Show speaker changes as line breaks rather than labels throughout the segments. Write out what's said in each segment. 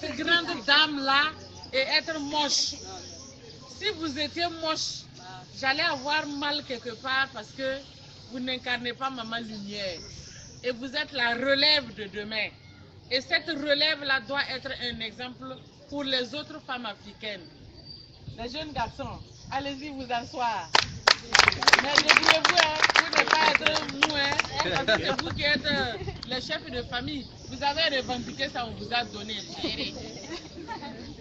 cette grande dame-là et être moche. Si vous étiez moche, j'allais avoir mal quelque part parce que vous n'incarnez pas Maman Lumière. Et vous êtes la relève de demain. Et cette relève-là doit être un exemple pour les autres femmes africaines. Les jeunes garçons, allez-y vous asseoir. Mais débrouillez-vous, vous ne pas être mou, parce que c'est vous qui êtes le chef de famille. Vous avez revendiqué ça, on vous a donné.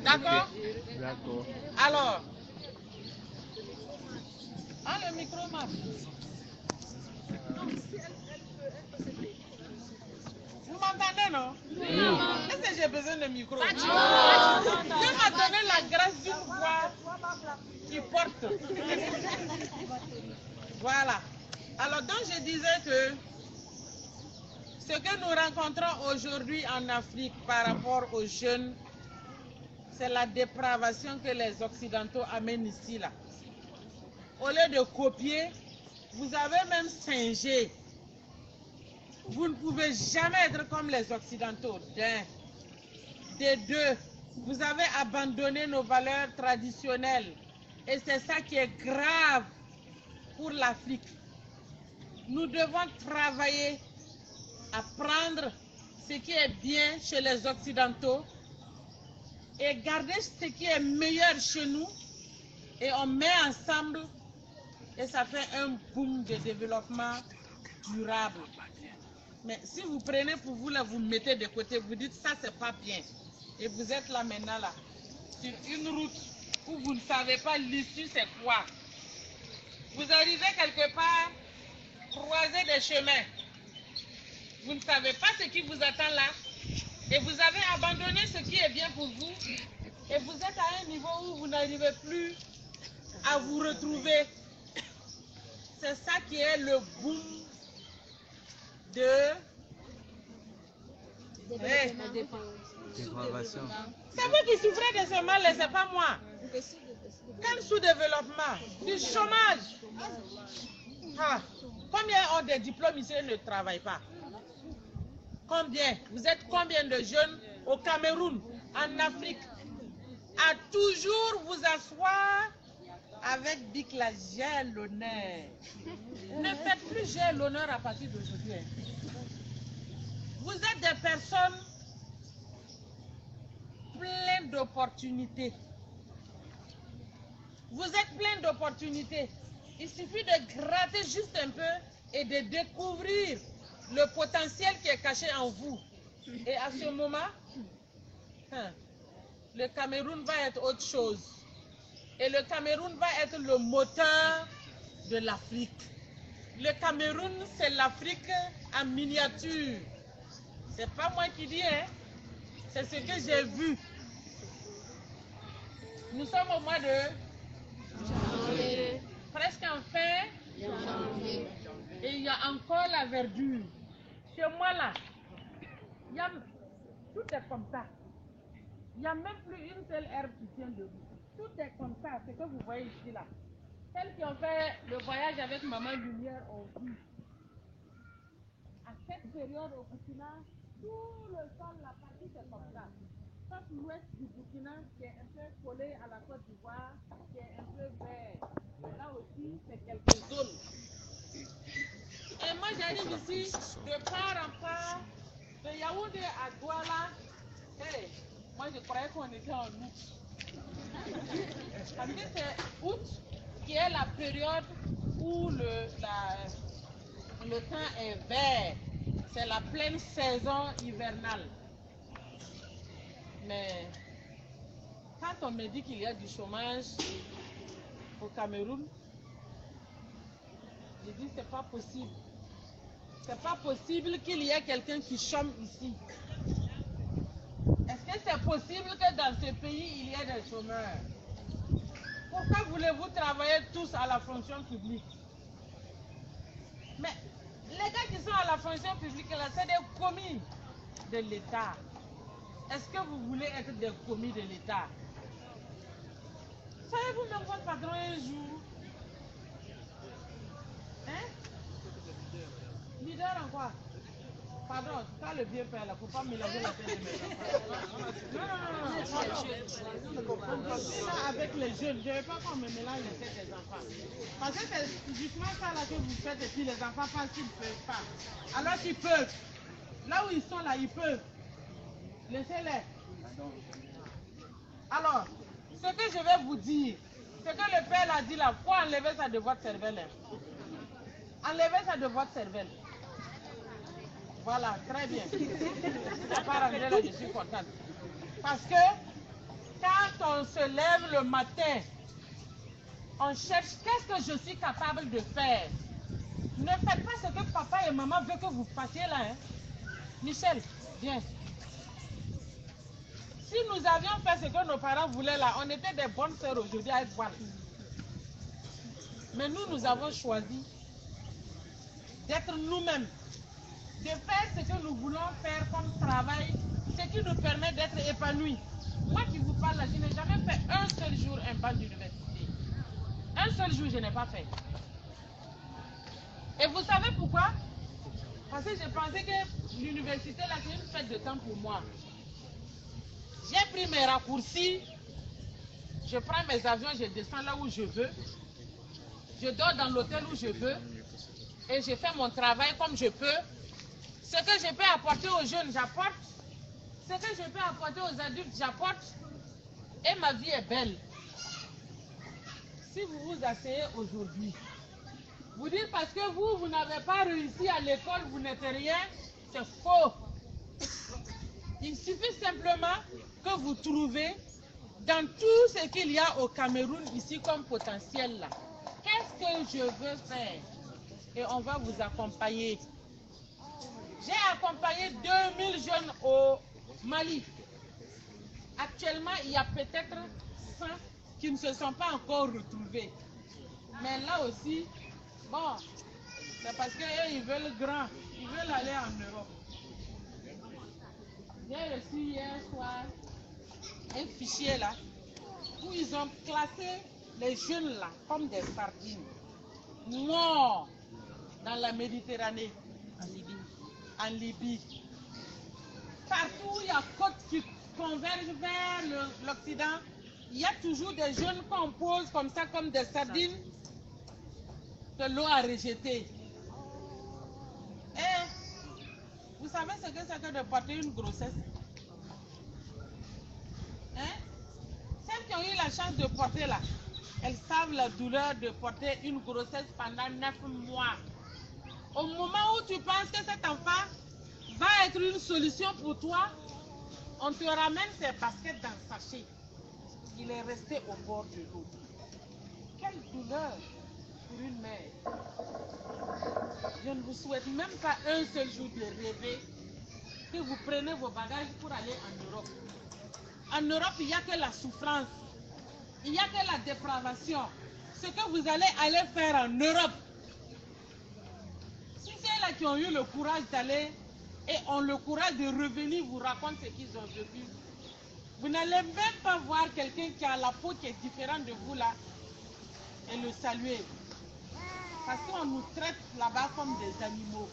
D'accord?
D'accord.
Alors, le micro marche. Vous m'entendez, non? Est-ce que j'ai besoin de micro? Dieu m'a donné la grâce d'une voix qui porte. Voilà. Alors, donc je disais que ce que nous rencontrons aujourd'hui en Afrique par rapport aux jeunes, c'est la dépravation que les Occidentaux amènent ici, là. Au lieu de copier, vous avez même singé. Vous ne pouvez jamais être comme les Occidentaux. D'un. Des deux, vous avez abandonné nos valeurs traditionnelles. Et c'est ça qui est grave pour l'Afrique. Nous devons travailler à prendre ce qui est bien chez les Occidentaux et garder ce qui est meilleur chez nous. Et on met ensemble et ça fait un boom de développement durable. Mais si vous prenez pour vous, là, vous mettez de côté, vous dites ça, c'est pas bien. Et vous êtes là maintenant, là, sur une route où vous ne savez pas l'issue, c'est quoi. Vous arrivez quelque part, croisez des chemins. Vous ne savez pas ce qui vous attend là. Et vous avez abandonné ce qui est bien pour vous. Et vous êtes à un niveau où vous n'arrivez plus à vous retrouver. C'est ça qui est le boom de
Dépravation.
C'est vous qui souffrez de ce mal et c'est pas moi. Quel sous-développement? Du chômage. Ah, combien ont des diplômes ici et ne travaillent pas? Combien? Vous êtes combien de jeunes au Cameroun, en Afrique, à toujours vous asseoir avec Dick la j'ai l'honneur? Ne faites plus j'ai l'honneur à partir d'aujourd'hui. Vous êtes des personnes pleines d'opportunités. Vous êtes plein d'opportunités. Il suffit de gratter juste un peu et de découvrir le potentiel qui est caché en vous. Et à ce moment, le Cameroun va être autre chose. Et le Cameroun va être le moteur de l'Afrique. Le Cameroun, c'est l'Afrique en miniature. C'est pas moi qui dis, hein. C'est ce que j'ai vu. Nous sommes au mois de janvier. Presque en fin janvier. Et il y a encore la verdure. Chez moi là, tout est comme ça. Il n'y a même plus une seule herbe qui tient debout. Tout est comme ça, ce que vous voyez ici là. Celles qui ont fait le voyage avec Maman Lumière ont vu. À cette période au Burkina, tout le sol, la partie c'est comme ça. Sauf l'ouest du Burkina qui est un peu collé à la Côte d'Ivoire, qui est un peu vert. Là aussi, c'est quelques zones. Et moi j'arrive ici de part en part, de Yaoundé à Douala. Hey, moi je croyais qu'on était en août. Parce que c'est août qui est la période où le temps est vert. C'est la pleine saison hivernale. Mais quand on me dit qu'il y a du chômage au Cameroun, je dis c'est pas possible. C'est pas possible qu'il y ait quelqu'un qui chôme ici. Est-ce que c'est possible que dans ce pays il y ait des chômeurs? Pourquoi voulez-vous travailler tous à la fonction publique? Mais les gars qui sont à la fonction publique là, c'est des commis de l'État. Est-ce que vous voulez être des commis de l'État? Savez-vous même votre patron un jour? Hein? Leader en quoi? Pardon, quand le vieux père là, faut pas mélanger la tête de mes enfants. Non. Ça avec les jeunes, je ne veux pas qu'on me mélange les têtes des enfants. Parce que c'est justement ça là que vous faites et puis les enfants pensent qu'ils ne peuvent pas. Alors qu'ils peuvent. Là où ils sont là, ils peuvent. Laissez-les. Alors, ce que je vais vous dire, ce que le père a dit là, il faut enlever ça de votre cervelle. Enlevez ça de votre cervelle. Voilà, très bien. À part André, là, je suis contente. Parce que quand on se lève le matin, on cherche qu'est-ce que je suis capable de faire. Ne faites pas ce que papa et maman veulent que vous fassiez là. Hein. Michel, viens. Si nous avions fait ce que nos parents voulaient là, on était des bonnes sœurs aujourd'hui à être bonnes. Mais nous avons choisi d'être nous-mêmes, de faire ce que nous voulons faire comme travail, ce qui nous permet d'être épanouis. Moi qui vous parle là, je n'ai jamais fait un seul jour un banc d'université. Un seul jour, je n'ai pas fait. Et vous savez pourquoi? Parce que je pensais que l'université là, c'est une fête de temps pour moi. J'ai pris mes raccourcis, je prends mes avions, je descends là où je veux, je dors dans l'hôtel où je veux, et je fais mon travail comme je peux. Ce que je peux apporter aux jeunes, j'apporte. Ce que je peux apporter aux adultes, j'apporte. Et ma vie est belle. Si vous vous asseyez aujourd'hui, vous dites parce que vous n'avez pas réussi à l'école, vous n'êtes rien, c'est faux. Il suffit simplement que vous trouvez dans tout ce qu'il y a au Cameroun ici comme potentiel là. Qu'est-ce que je veux faire? Et on va vous accompagner. J'ai accompagné 2000 jeunes au Mali. Actuellement, il y a peut-être 100 qui ne se sont pas encore retrouvés. Mais là aussi, bon, c'est parce qu'eux, ils veulent grand. Ils veulent aller en Europe. J'ai reçu hier soir un fichier là, où ils ont classé les jeunes là comme des sardines, morts dans la Méditerranée, en Libye. Partout où il y a côte qui converge vers l'Occident, il y a toujours des jeunes qu'on pose comme ça, comme des sardines, que l'eau a rejetées. Et vous savez ce que c'est que de porter une grossesse? Hein? Celles qui ont eu la chance de porter là, elles savent la douleur de porter une grossesse pendant 9 mois. Au moment où tu penses que cet enfant va être une solution pour toi, on te ramène tes baskets dans le sachet. Il est resté au bord de l'eau. Quelle douleur pour une mère. Je ne vous souhaite même pas un seul jour de rêver que vous prenez vos bagages pour aller en Europe. En Europe, il n'y a que la souffrance. Il n'y a que la dépravation. Ce que vous allez faire en Europe. Si c'est là qui ont eu le courage d'aller et ont le courage de revenir vous raconter ce qu'ils ont vécu, vous n'allez même pas voir quelqu'un qui a la peau qui est différente de vous là et le saluer. Parce qu'on nous traite là-bas comme des animaux.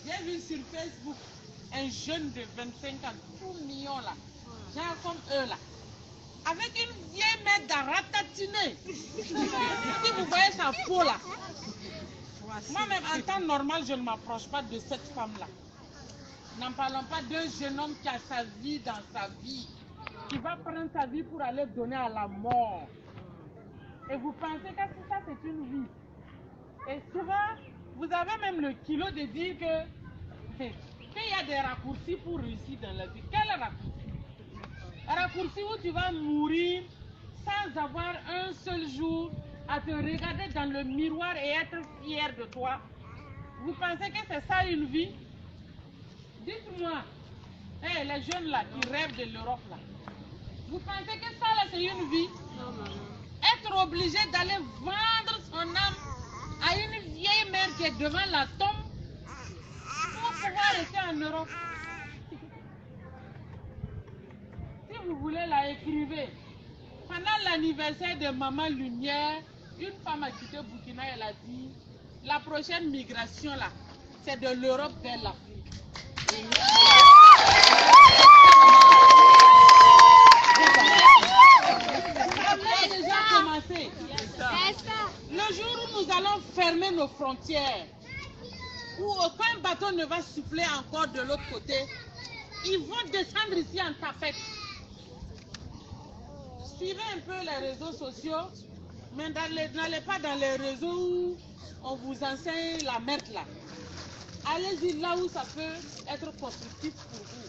J'ai vu sur Facebook un jeune de 25 ans, tout mignon là, genre comme eux là, avec une vieille mère d'aratatiner. Si vous voyez sa peau là, moi-même en temps normal, je ne m'approche pas de cette femme-là. N'en parlons pas d'un jeune homme qui a sa vie dans sa vie, qui va prendre sa vie pour aller donner à la mort. Et vous pensez que ça c'est une vie. Et souvent, vous avez même le kilo de dire qu'il y a des raccourcis pour réussir dans la vie. Quel raccourci? Un raccourci où tu vas mourir sans avoir un seul jour à te regarder dans le miroir et être fier de toi. Vous pensez que c'est ça une vie? Dites-moi, hey, les jeunes là qui rêvent de l'Europe là, vous pensez que ça là c'est une vie? Non. Être obligé d'aller vendre son âme à une vieille mère qui est devant la tombe pour pouvoir rester en Europe. Si vous voulez la écrivez. Pendant l'anniversaire de Maman Lumière, une femme a quitté Burkina, elle a dit, la prochaine migration là, c'est de l'Europe vers l'Afrique. Ça a déjà commencé. Le jour où nous allons fermer nos frontières, où aucun bateau ne va souffler encore de l'autre côté, ils vont descendre ici en tapette. Suivez un peu les réseaux sociaux, mais n'allez pas dans les réseaux où on vous enseigne la merde là. Allez-y là où ça peut être constructif pour vous.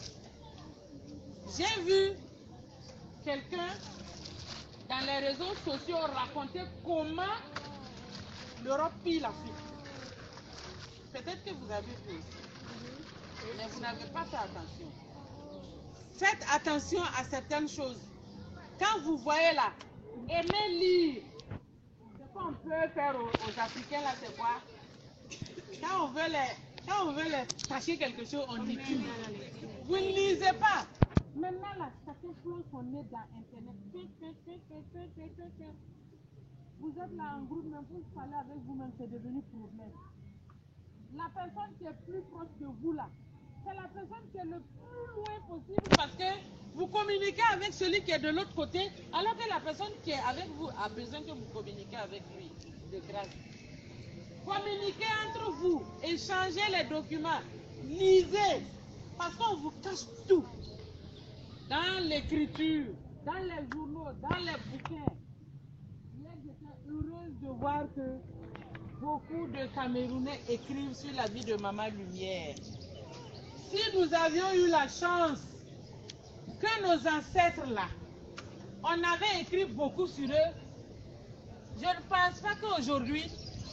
J'ai vu quelqu'un dans les réseaux sociaux raconter comment l'Europe pille l'Afrique. Peut-être que vous avez vu aussi, mais vous n'avez pas fait attention. Faites attention à certaines choses. Quand vous voyez là, aimez lire. Ce qu'on peut faire aux Africains là, c'est quoi? Quand on veut les cacher quelque chose, on écrit. Vous ne lisez pas. Maintenant là, chacun plonge son nez dans Internet. Vous êtes là en groupe, mais vous parlez avec vous-même, c'est devenu problème. La personne qui est plus proche de vous là, c'est la personne qui est le plus loin possible parce que vous communiquez avec celui qui est de l'autre côté, alors que la personne qui est avec vous a besoin que vous communiquiez avec lui, de grâce. Communiquez entre vous, échangez les documents, lisez, parce qu'on vous cache tout. Dans l'écriture, dans les journaux, dans les bouquins. J'étais heureuse de voir que beaucoup de Camerounais écrivent sur la vie de Maman Lumière. Si nous avions eu la chance que nos ancêtres là, on avait écrit beaucoup sur eux, je ne pense pas qu'aujourd'hui,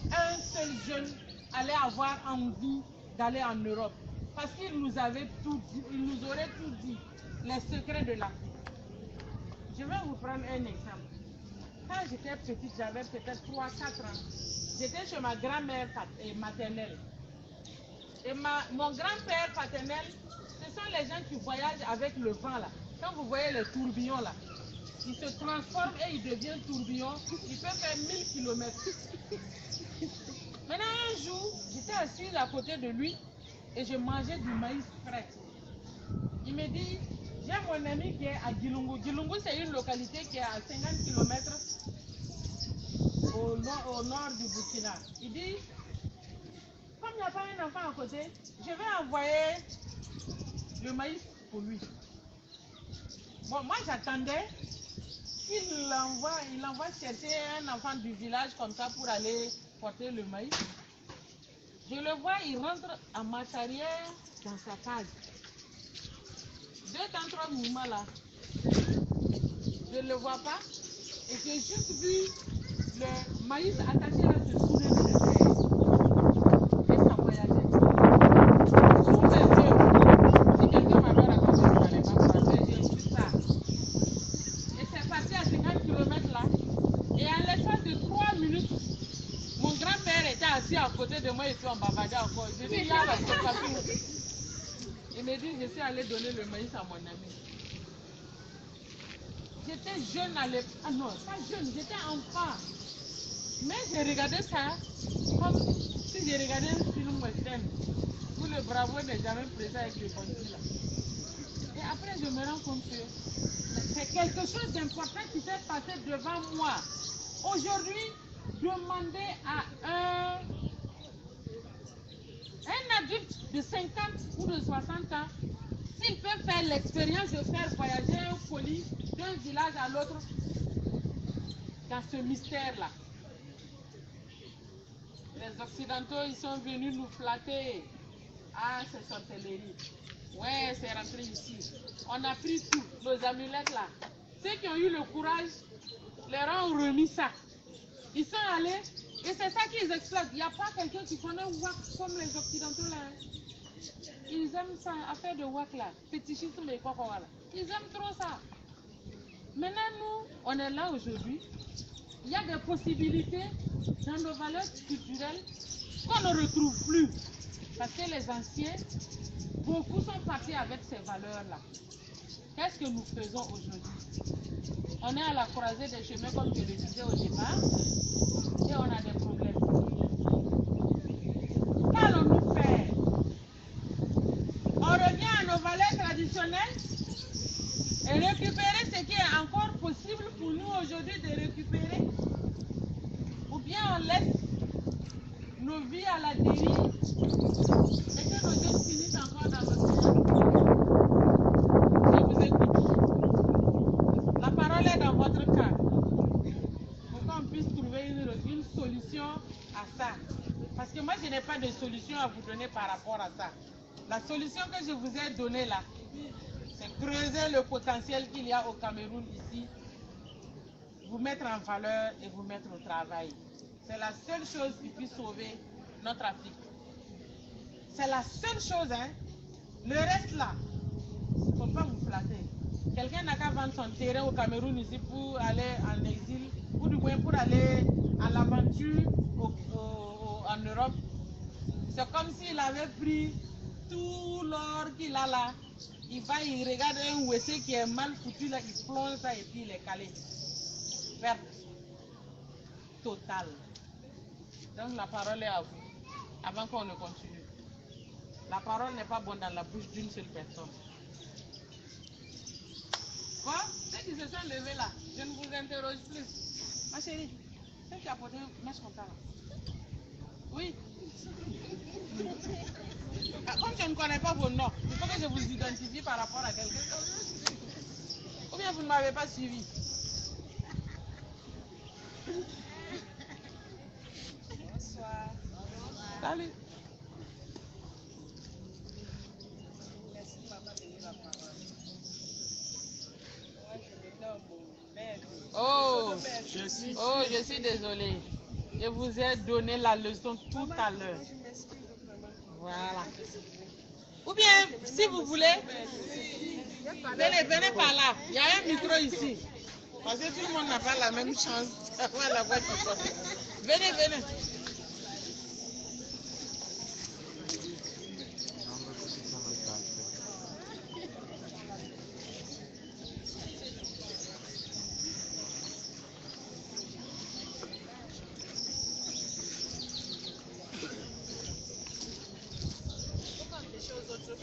un seul jeune allait avoir envie d'aller en Europe. Parce qu'ils nous avaient tout dit, ils nous auraient tout dit, les secrets de l'Afrique. Je vais vous prendre un exemple. Quand j'étais petite, j'avais peut-être 3-4 ans. J'étais chez ma grand-mère maternelle. Et mon grand-père paternel, ce sont les gens qui voyagent avec le vent là. Quand vous voyez les tourbillons là, il se transforme et il devient tourbillon. Il peut faire 1000 km. Maintenant, un jour, j'étais assise à côté de lui et je mangeais du maïs frais. Il me dit, j'ai mon ami qui est à Gilungu. Gilungu, c'est une localité qui est à 50 km au nord du Burkina. Il dit, comme il n'y a pas un enfant à côté, je vais envoyer le maïs pour lui. Bon, moi j'attendais qu'il envoie chercher un enfant du village comme ça pour aller porter le maïs. Je le vois, il rentre en marche arrière dans sa case. 2-3 mouvements là. Je ne le vois pas. Et j'ai juste vu le maïs attaché à ce souder de terre. Et ça voyageait. Sous mes yeux. Si quelqu'un m'avait raconté, je n'allais pas passer. J'ai vu ça. Et c'est parti à 50 km là. Et en l'espace de 3 minutes, mon grand-père était assis à côté de moi et puis on bavardait encore. Je dis, là, c'est pas tout. Il me dit, je suis allé donner le maïs à mon ami. J'étais jeune à l'époque. Ah non, pas jeune, j'étais enfant. Mais j'ai regardé ça comme si j'ai regardé un film western où le bravo n'est jamais présent avec le bandit là. Et après, je me rends compte que c'est quelque chose d'important qui s'est passé devant moi. Aujourd'hui, demander à un adulte de 50 ou de 60 ans s'il peut faire l'expérience de faire voyager un colis d'un village à l'autre dans ce mystère-là. Les Occidentaux, ils sont venus nous flatter. Ah, c'est sorcellerie. Ouais, c'est rentré ici. On a pris tout, nos amulettes là. Ceux qui ont eu le courage, leur ont remis ça. Ils sont allés, et c'est ça qu'ils exploitent. Il n'y a pas quelqu'un qui connaît WAC comme les Occidentaux là. Ils aiment ça, affaire de WAC là, fétichisme et quoi là. Ils aiment trop ça. Maintenant, nous, on est là aujourd'hui. Il y a des possibilités dans nos valeurs culturelles qu'on ne retrouve plus. Parce que les anciens, beaucoup sont partis avec ces valeurs-là. Qu'est-ce que nous faisons aujourd'hui? On est à la croisée des chemins, comme je le disais au départ, et on a des problèmes. Qu'allons-nous faire traditionnelle et récupérer ce qui est encore possible pour nous aujourd'hui de récupérer, ou bien on laisse nos vies à la dérive et que nos jeunes finissent encore dans l'océan. Je vous écoute. La parole est dans votre cas. Pour qu'on puisse trouver une solution à ça. Parce que moi, je n'ai pas de solution à vous donner par rapport à ça. La solution que je vous ai donnée là, c'est creuser le potentiel qu'il y a au Cameroun ici, vous mettre en valeur et vous mettre au travail. C'est la seule chose qui puisse sauver notre Afrique. C'est la seule chose, hein. Le reste là, il ne faut pas vous flatter. Quelqu'un n'a qu'à vendre son terrain au Cameroun ici pour aller en exil, ou du moins pour aller à l'aventure en Europe. C'est comme s'il avait pris tout l'or qu'il a là. Il va, il regarde un WC qui est mal foutu là, il plonge ça et puis il est calé. Perte totale. Donc la parole est à vous, avant qu'on ne continue. La parole n'est pas bonne dans la bouche d'une seule personne. Quoi? Ceux qui se sont levés là, je ne vous interroge plus. Ma chérie, ceux qui apportent un match comme ça là. Oui. Comme je ne connais pas vos noms, il faut que je vous identifie par rapport à quelqu'un. Ou bien vous ne m'avez pas suivi.
Bonsoir.
Salut.
Merci de m'avoir donné la parole. Moi, je me nomme Maître.
Je suis désolée. Je vous ai donné la leçon tout à l'heure.
Je m'excuse vraiment.
Voilà. Ou bien, si vous voulez, venez par là. Il y a un micro ici. Parce que tout le monde n'a pas la même chance d'avoir la voix qui sort. Venez.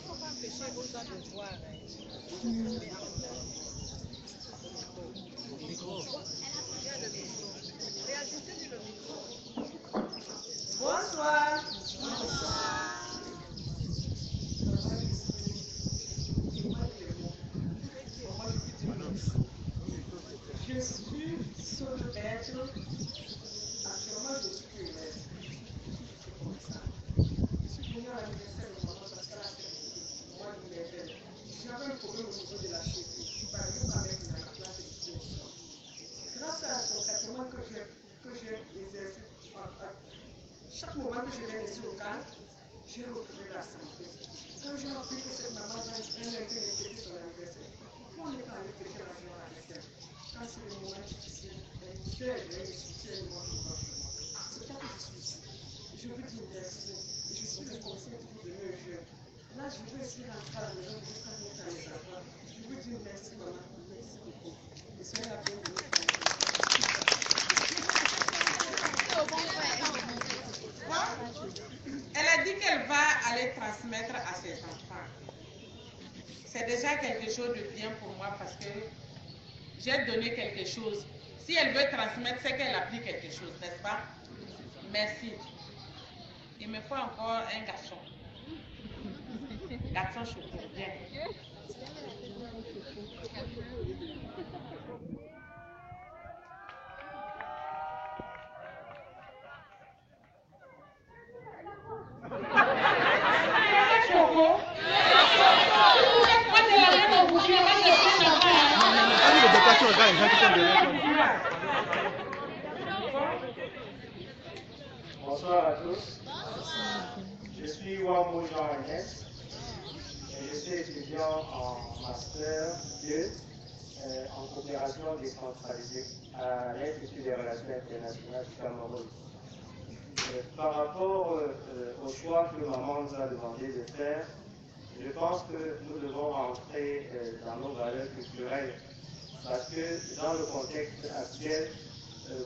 Faut pas empêcher vos gens de voir.
Bonsoir.
Je suis sur le maître. Actuellement, je suis plus maître. C'est comme ça. Je suis venu à l'anniversaire de maman parce qu'elle a fait moi qui l'ai fait. J'avais un problème au niveau de la cheville. Je suis parvenu à mettre la place de situation. Grâce à son traitement que j'ai exercé, chaque moment que je viens ici au calme, j'ai retrouvé la santé. Quand j'ai appris que cette maman va fêter son anniversaire, on est allé fêter la joie avec elle. Quand c'est le moment difficile, Dieu est vrai, je suis fier de moi. C'est pas que je suis ici. Je vous dis merci. Je suis le conseil que vous donnez aux jeunes. Là, je veux essayer d'entrer à la maison jusqu'à mettre les enfants. Je vous dis merci, maman. Merci beaucoup. Et soyez la bienvenue.
Elle a dit qu'elle va aller transmettre à ses enfants. C'est déjà quelque chose de bien pour moi parce que j'ai donné quelque chose. Si elle veut transmettre, c'est qu'elle a pris quelque chose, n'est-ce pas? Merci. Il me faut encore un garçon. Garçon choco, viens.
Bonsoir à tous. Je suis Wamou Jean Ernest et je suis étudiant en Master 2 en coopération décentralisée à l'Institut des Relations Internationales du Cameroun. Par rapport au choix que maman nous a demandé de faire, je pense que nous devons rentrer dans nos valeurs culturelles parce que dans le contexte actuel,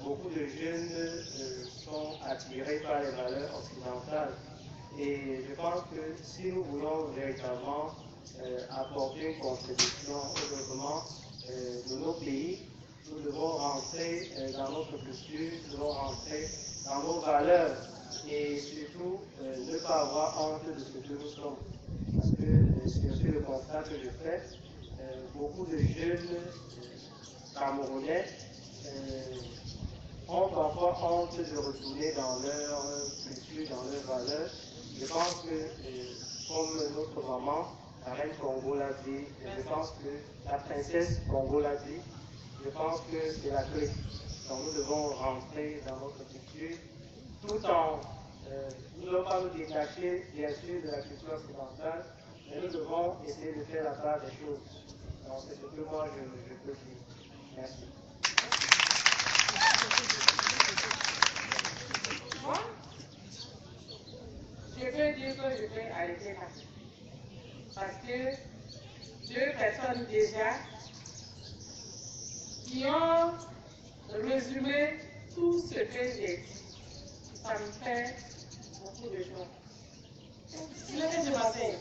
beaucoup de jeunes sont attirés par les valeurs occidentales. Et je pense que si nous voulons véritablement apporter apporter une contribution au développement de nos pays. Nous devons rentrer dans notre culture, nous devons rentrer dans nos valeurs et surtout ne pas avoir honte de ce que nous sommes. Parce que c'est aussi le constat que je fais. Beaucoup de jeunes Camerounais ont parfois honte de retourner dans leur culture, dans leurs valeurs. Je pense que, comme notre maman, la reine Congo l'a dit, je pense que la princesse Congo l'a dit, je pense que c'est la clé. Donc nous devons rentrer dans notre culture tout en nous ne devons pas nous détacher bien sûr de la culture occidentale, mais nous devons essayer de faire la part des choses. Donc c'est ce que moi je peux dire. Merci.
Moi, je peux dire que je vais arrêter là. Parce que 2 personnes déjà qui ont résumé tout ce que j'ai dit, ça me fait beaucoup de joie. Il est de Marseille.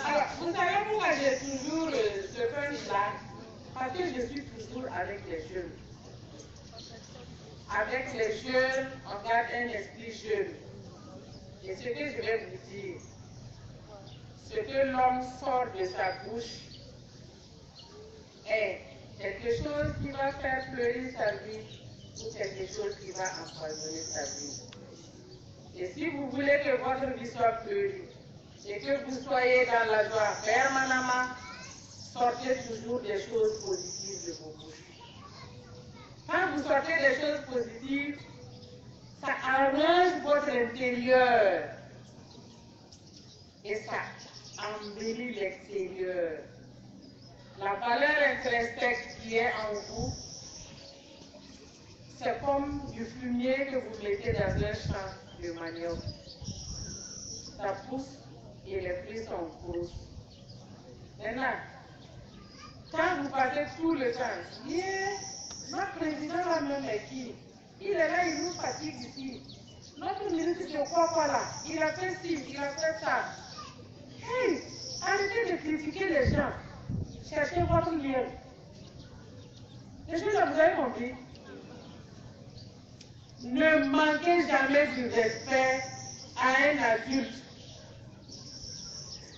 Alors, vous savez pourquoi j'ai toujours ce punch-là? Parce que je suis toujours avec les jeunes. Avec les jeunes, on garde un esprit jeune. Et ce que je vais vous dire, ce que l'homme sort de sa bouche est quelque chose qui va faire fleurir sa vie ou quelque chose qui va empoisonner sa vie. Et si vous voulez que votre vie soit fleurie et que vous soyez dans la joie permanemment, sortez toujours des choses positives de vos bouches. Quand vous sortez des choses positives, ça arrange votre intérieur et ça embellit l'extérieur. La valeur intrinsèque qui est en vous, c'est comme du fumier que vous mettez dans un champ de manioc. Ça pousse et les fruits sont grosses. Maintenant, quand vous passez tout le temps, notre président là même est qui? Il est là, il nous fatigue ici. Notre ministre de quoi là? Il a fait ci, il a fait ça. Hey, arrêtez de critiquer les gens. Cherchez votre lien. Est-ce que vous avez compris? Ne manquez jamais du respect à un adulte.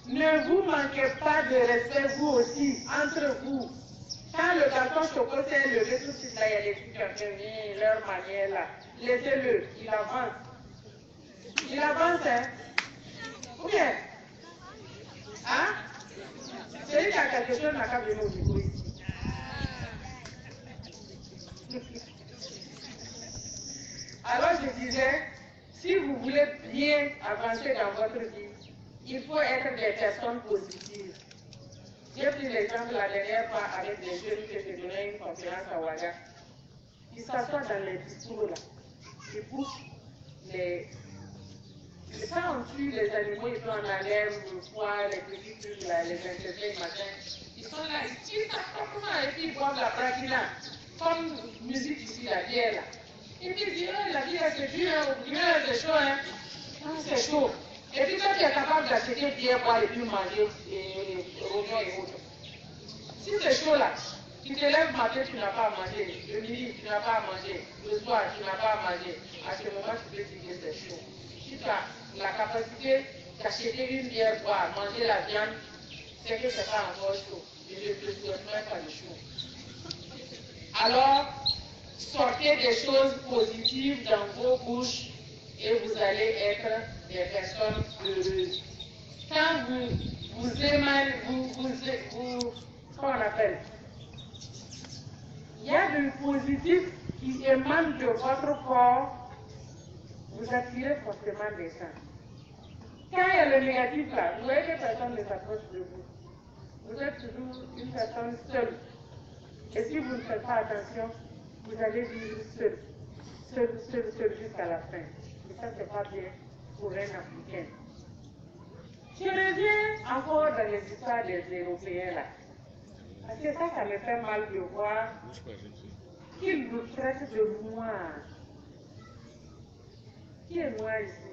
Ne vous manquez pas de respect vous aussi, entre vous. Quand le garçon choco s'est levé, tout de suite là, il y a des trucs qui ont fait leur manière là. Laissez-le, il avance. Il avance, hein? Ou bien? Hein? Celui qui a quelque chose n'a qu'à venir au niveau ici. Alors je disais, si vous voulez bien avancer dans votre vie, il faut être des personnes positives. J'ai pris l'exemple la dernière fois avec des jeunes que j'ai donné une conférence à Ouaga. Ils s'assoient dans les discours là. Ils poussent les... Quand on tue les animaux, ils sont en haleine, le foie, les petits trucs là, les intestins, machin. Ils sont là, ils tirent ça proprement et puis ils boivent la pratina. Comme musique ici, la bière là. Et puis ils disent, oh, la bière c'est dur, c'est chaud, hein. Ah, c'est chaud. Et puis toi tu es capable d'acheter bière, boire et puis manger rognons et autres. Si c'est chaud là, tu te lèves le matin, tu n'as pas à manger. Le midi, tu n'as pas à manger. Le soir, tu n'as pas à manger. À ce moment, tu peux dire que c'est chaud. Si tu as la capacité d'acheter une bière, boire, manger la viande, c'est que ce n'est pas encore chaud. Et je ne te souhaite même pas le chaud. Alors, sortez des choses positives dans vos bouches et vous allez être des personnes heureuses. Quand vous aimez, comment on appelle? Il y a du positif qui émane de votre corps, vous attirez forcément des gens. Quand il y a le négatif là, vous voyez que personne ne s'approche de vous. Vous êtes toujours une personne seule. Et si vous ne faites pas attention, vous allez vivre seul. Seul jusqu'à la fin. Et ça, c'est pas bien pour un Africain. Je reviens encore dans les histoires des Européens là. Parce que ça me fait mal de voir qu'ils nous traitent de noirs. Qui est noir ici?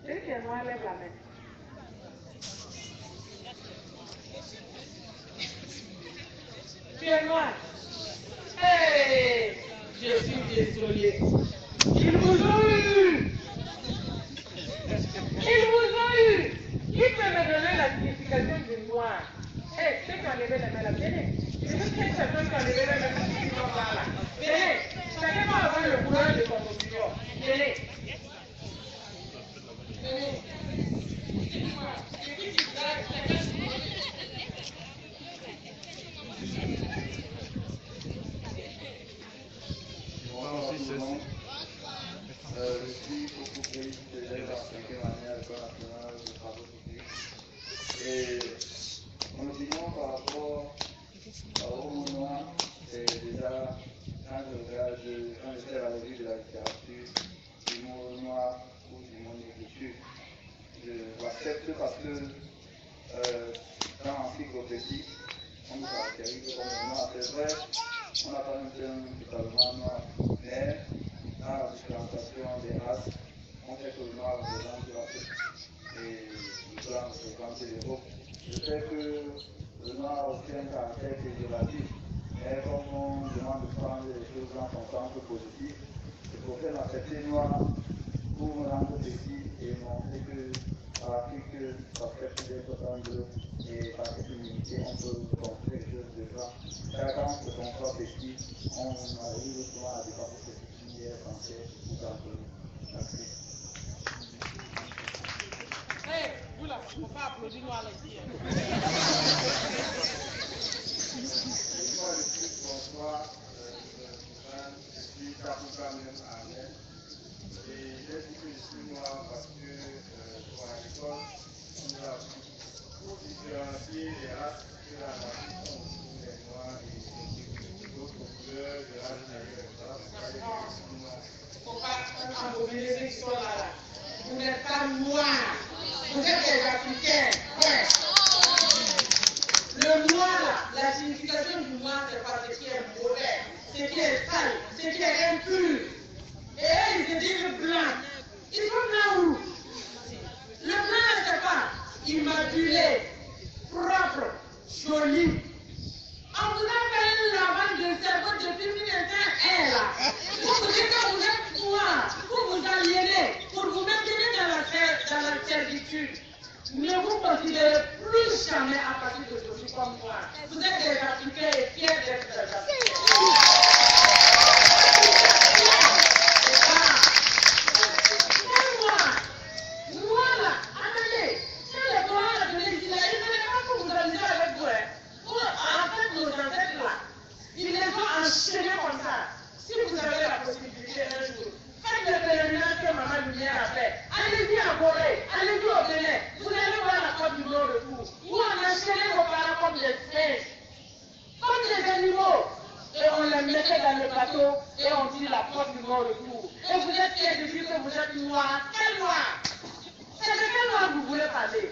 Celui qui est noir, lève la main. Tu es noir. Hey! Je suis désolé. Ils vous ont eu! Ils vous ont eu! Qui peut me donner la signification du noir? Hey, ceux qui ont levé les mains là, venez. Je veux que quelqu'un qui a levé les mains qui vont voir là. Venez. Chacun va avoir le courage de son opinion. Venez. Venez.
Je suis beaucoup plus de la 5e année à l'École nationale de travaux publics. Et mon opinion par rapport au mot noir, c'est déjà quand je fais la revue de la littérature, du mot noir ou du mot négritude. Je l'accepte parce que dans l'encyclopédie, on nous caractérise comme noir. C'est vrai, on n'a pas un terme totalement noir, mais dans la différenciation des races, on fait que le noir représente l'Afrique et le blanc représente l'Europe. Je sais que le noir aussi a un caractère péjoratif, mais comme on demande de prendre les choses dans son sens positif, je préfère l'accepter noir pour me rendre petit et montrer que l'Afrique, par cette d'être humble et par cette humilité, on peut construire les choses de blanc. Car quand on se conçoit petit, on arrive souvent à dépasser ce qui est français ou d'anglais. Merci.
Hey, vous là, il ne faut pas applaudir nous à l'équipe.
Moi, je suis François, je suis Kapouka même à Rennes. Et j'ai dit que je suis noir parce que à l'école, on nous a appris pour différencier les races que la race sont les noirs et d'autres couleurs de races d'ailleurs. Voilà pourquoi il y a des noirs.
Il ne faut pas abolir ces histoires-là. Vous n'êtes pas noirs. Vous êtes des Africains. Ouais. Le noir, là, la signification du noir, c'est pas ce qui est mauvais, ce qui est sale, ce qui est impur. Et eux, ils se disent blanc. Ils sont blancs où? Le blanc, c'est pas immaculé, propre, joli. On vous a fait un lavage de cerveau depuis 1901 là. Pour vous dire que vous êtes noir, pour vous aliéner, pour vous maintenir dans la servitude. Ne vous considérez plus jamais à partir d'aujourd'hui comme moi. Vous êtes des Africains et fiers d'être des Africains. Moi là, attendez, quand les Coran a donné ici, il n'est pas pour vous amuser avec vous. En fait, nos ancêtres là, ils les ont enchaînés comme ça. Si vous avez la possibilité un jour, faites le pèlerinage que Maman Lumière a fait. Allez-y en Corée, allez-y au Bénin. Vous allez voir la Côte du Nord debout. Où on enchaînait vos parents comme des singes, comme des animaux. Et on les mettait dans le bateau et on dit la Côte du Nord debout. Et vous êtes fiers de dire que vous êtes noir. Quel noir? C'est de quel noir vous voulez parler?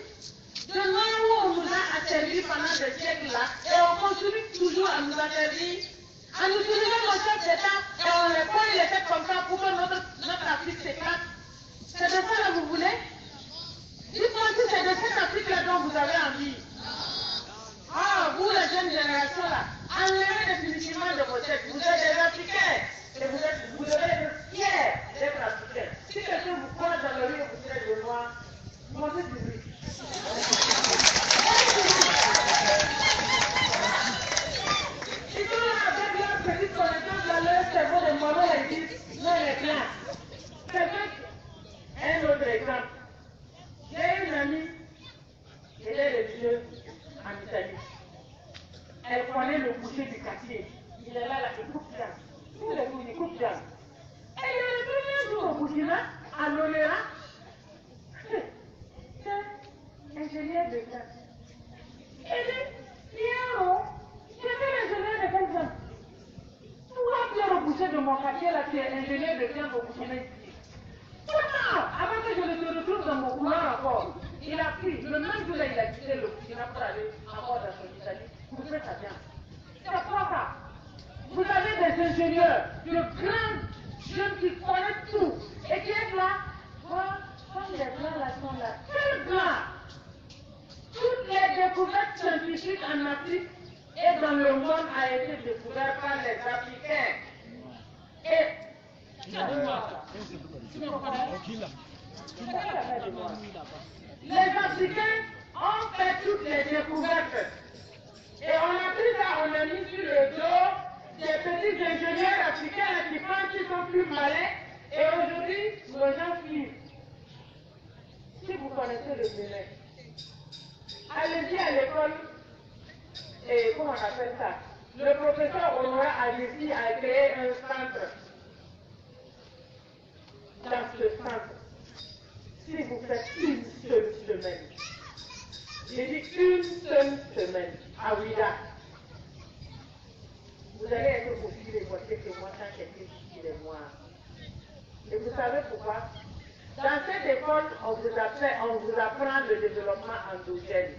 De noir où on nous a asservi pendant des siècles là et on continue toujours à nous asservir. À nous utiliser nos chefs d'État et on les prend les têtes comme ça pour que notre Afrique s'éclate. C'est de ça que vous voulez? Dites-moi si c'est de cette Afrique-là dont vous avez envie. Ah, vous, les jeunes générations là, enlevez définitivement de vos têtes. Vous êtes des Africains et vous devez être fiers d'être Africains. Si quelqu'un vous croise dans le rue et vous êtes de noir, montez du bruit. Ils sont là avec leur petite connaissance dans leur cerveau de maman et disent non, les blancs. Un autre exemple. J'ai une amie, elle est religieuse en Italie. Elle connaît le boucher du quartier. Il est là, il coupe bien. Tous les jours, il coupe bien. Et il est retourné un jour au Burkina, à l'Onera. C'est ingénieur de classe. Il dit, Pierrot, je fais l'ingénieur de quel genre? Toi, Pierrot, boucher de mon quartier, là, tu es ingénieur de classe au Burkina. Pourtant, avant que je le retrouve dans mon couloir encore, il a pris, le même jour là, il a quitté le Burkina pour aller encore dans son Italie. Vous faites ça bien. C'est quoi ça? Vous avez des ingénieurs, de grands jeunes qui connaissent tout et sont là, très blancs. Toutes les découvertes scientifiques en Afrique et dans le monde a été découvert par les Africains. Et les Africains ont fait toutes les découvertes. Et on a pris ça, on a mis sur le dos des petits ingénieurs africains qui pensent qu'ils sont plus malins. Et aujourd'hui, nos gens suivent. Si vous connaissez le Bénin, allez-y à l'école, et comment on appelle ça? Le professeur Honora Adessi a créé un centre. Dans ce centre, si vous faites une seule semaine, j'ai dit une seule semaine à Ouida, vous allez être aussi révolté que moi quand quelqu'un qui est noir. Et vous savez pourquoi? Dans cette école, on vous apprend le développement endogène.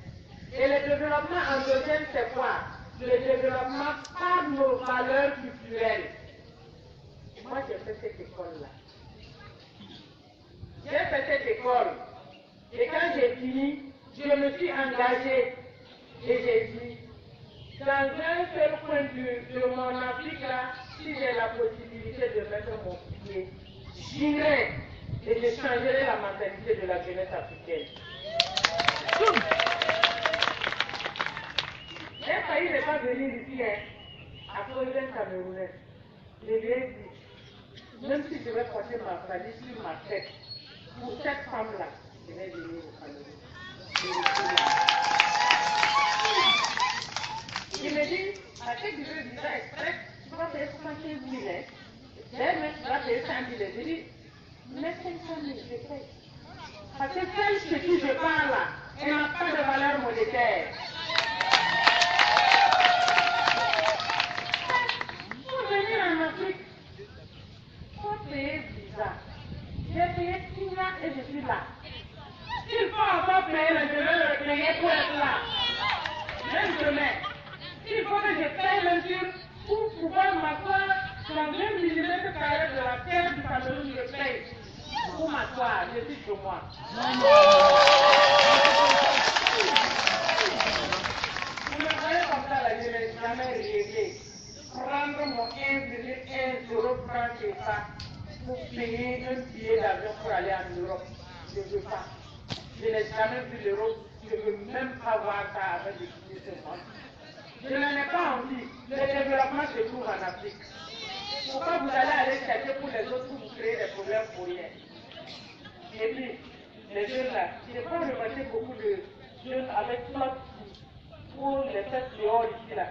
Et le développement endogène, c'est quoi? Le développement par nos valeurs culturelles. Moi, j'ai fait cette école-là. J'ai fait cette école. Et quand j'ai fini, je me suis engagée. Et j'ai dit, dans un seul coin de mon Afrique, là, si j'ai la possibilité de mettre mon pied, j'irai et je changerai la mentalité de la jeunesse africaine. J'ai failli ne pas venir ici à cause d'un Camerounais. Je lui ai dit, même si je vais porter ma valise sur ma tête, pour cette femme-là, je vais venir au Cameroun. Il me dit, à ce que je veux dire exprès, tu vas payer 75 000, hein. Demain, tu vas payer 100 000. Je dis, mais 500 000, je paye. Parce que celle de qui je parle là, elle n'a pas de valeur monétaire. Pour venir en Afrique, il faut payer visa. J'ai payé 6 mois et je suis là. S'il faut encore payer, je vais le payer pour être là. Même demain. Il faut que je paye l'inture pour pouvoir m'asseoir dans 20 mm de la terre du Cameroun, je paye. Pour m'asseoir, je suis chez moi. Vous me voyez comme ça, là, je n'ai jamais rêvé. Prendre mon 1,1 franc CFA pour payer un billet d'avion pour aller en Europe. Je ne veux pas. Je n'ai jamais vu l'Europe. Je ne veux même pas voir ça avec des billets de monde. Je n'en ai pas envie. Le développement se trouve en Afrique. Pourquoi vous allez aller chercher pour les autres pour vous créer des problèmes pour rien? Et puis, les jeunes là, je n'ai pas remarqué beaucoup de jeunes avec flotte pour les fêtes dehors ici là.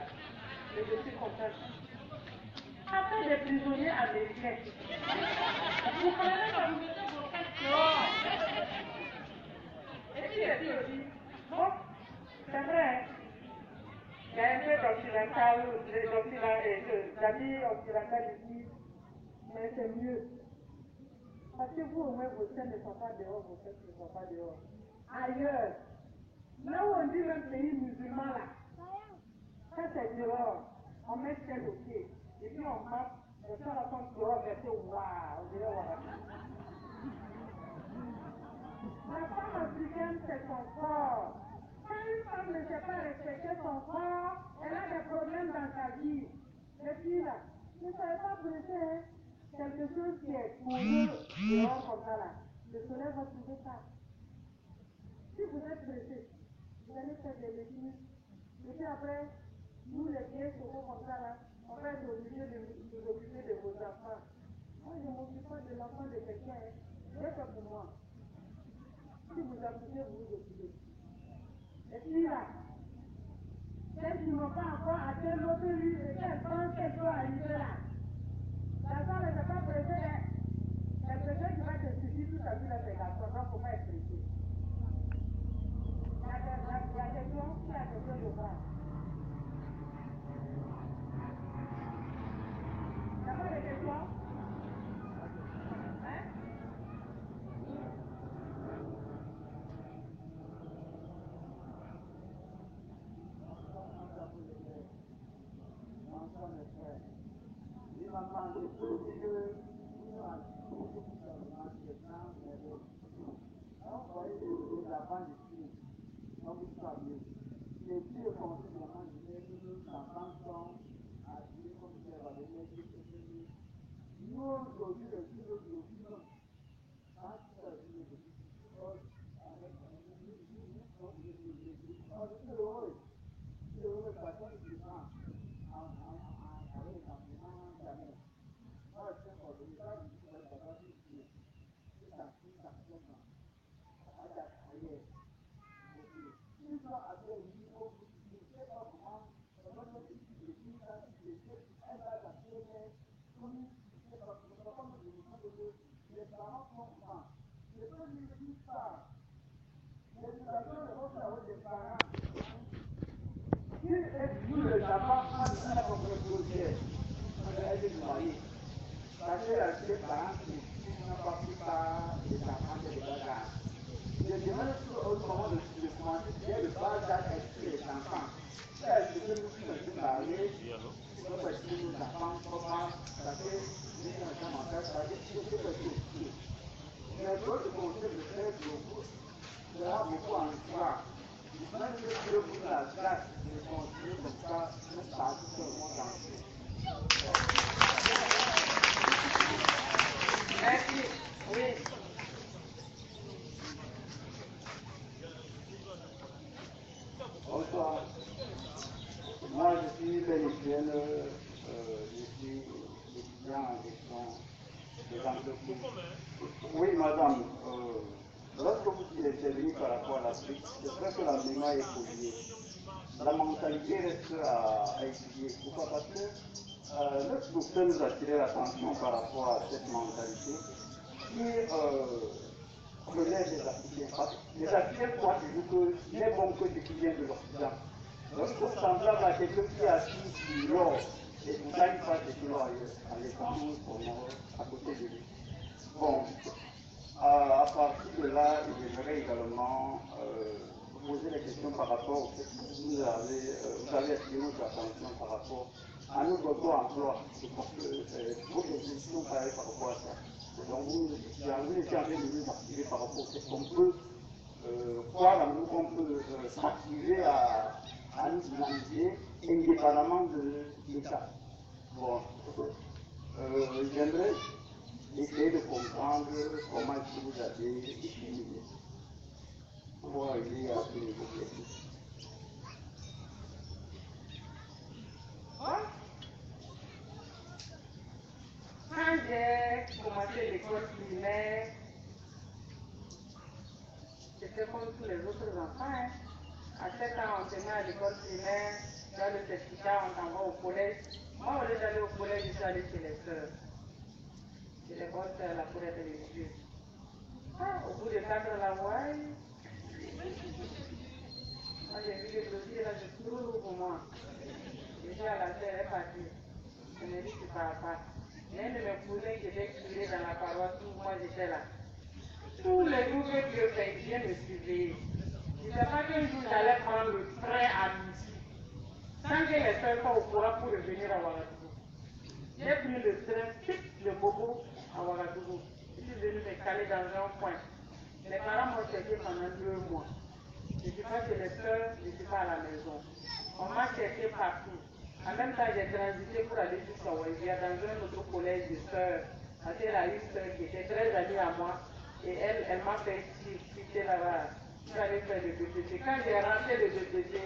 Mais je suis contente. Après des prisonniers américains, vous prenez comme vous mettez vos fêtes dehors. Et puis les filles aussi, bon, c'est vrai. Il y a un peu d'occidental, d'amis occidentaux ici, mais c'est mieux. Parce que vous, au moins, vos scènes ne sont pas dehors, vos fêtes ne sont pas dehors. Ailleurs, là où on dit même pays musulman, là, ça c'est dehors. On met celle au pied, et puis on marche, et puis on raconte dehors, mais c'est waouh, on dirait waouh. La femme africaine, c'est son corps. Quand une femme ne sait pas respecter son corps, elle a des problèmes dans sa vie. Les filles là, ne soyez pas pressées, hein. Quelque chose qui est posé dehors comme ça là, le soleil va trouver ça. Si vous êtes pressés, vous allez faire des légumes. Et puis après, nous les vieilles chevaux comme ça là, on va être obligés de nous occuper de vos enfants. Moi je ne m'occupe pas de l'enfant de quelqu'un, hein. J'ai fait pour moi. Si vous accouchez, vous vous occupez. Et puis là, celles qui n'ont pas encore atteint notre vie et qu'elles pensent qu'elles doivent arriver là. La femme n'est pas pressée, hein. La personne qui va te suivre toute sa vie là, c'est garçon, donc il ne faut pas être pressé. La question, c'est la question de base. Il n'y a pas de question? Hein?
enfants de filles. Donc, vous savez, les filles considérant que nos enfants sont habillés comme si elles avaient l'air de se. Nous, aujourd'hui, les filles de filles, quand tu as vu les filles, nous les enfants, on a compris le projet. On a été mariés. Parce que les parents qui n'ont pas pris par les enfants de bagages. Je demande au moment de commencer, c'est le bas âge avec les enfants. Est-ce que nous sommes mariés? Nous faisons nos enfants comment? Parce que nous sommes en fait, parce que c'est tout. Mais d'autres conseils de faire beaucoup, il y aura beaucoup en soi. Même si Dieu vous la grâce de continuer comme ça, nous partons sur le monde entier.
Merci. Oui.
Bonsoir. Moi, je suis bénéficiaire, je suis étudiant en gestion des entreprises. Oui, madame, lorsque vous êtes venu par rapport à l'Afrique, c'est vrai que la mémoire est polluée. La mentalité reste à étudier. Pourquoi? Parce que notre docteur nous a attiré l'attention par rapport à cette mentalité qui relève des Africains. Les Africains croient toujours qu'il n'est bon que ce qui vient de l'Occident. Lorsqu'on semblable à quelqu'un qui est assis sur l'or, et vous n'allez pas ce l'or en laissant à côté de lui. Bon, à partir de là, j'aimerais également poser la question par rapport au fait que vous avez attiré notre attention par rapport à notre auto-emploi. Je pense que votre position paraît par rapport à ça. Donc vous étiez en train de nous activer par rapport au fait qu'on peut croire en nous, qu'on peut s'activer à nous dynamiser indépendamment de l'État. Bon, j'aimerais essayer de comprendre comment est-ce que vous avez utilisé pour arriver à ce niveau précis.
Quand j'ai commencé l'école primaire, c'était comme tous les autres enfants. Hein. À 7 ans, on se met à l'école primaire, dans le certificat, on t'envoie au collège. Moi, au lieu d'aller au collège, je suis allée chez les sœurs. Chez les bonnes sœurs, la forêt de l'église. Au bout de 4 ans, là, ouais. Moi, j'ai vu les dossiers, là, c'est trop lourd pour moi. Je suis à la sœur, elle est partie. Je me dis, tu ne pars pas. Il y a un de mes cousins qui était curé dans la paroisse où moi j'étais là. Tous les jours que Dieu fait, il vient me suivre. Je ne sais pas qu'un jour j'allais prendre le train à midi. Sans que les soeurs soient au courant pour revenir à Ouagadougou. J'ai pris le train, le bobo à Ouagadougou. Je suis venu me caler dans un coin. Mes parents m'ont cherché pendant 2 mois. Je ne suis pas chez les soeurs, je ne suis pas à la maison. On m'a cherché partout. En même temps, j'ai transité pour aller jusqu'à Ouézia dans un autre collège de sœurs. Parce qu'elle a une sœur qui était très amie à moi. Et elle m'a fait quitter là-bas. Je suis allée faire le BTC. Quand j'ai rentré le BTC,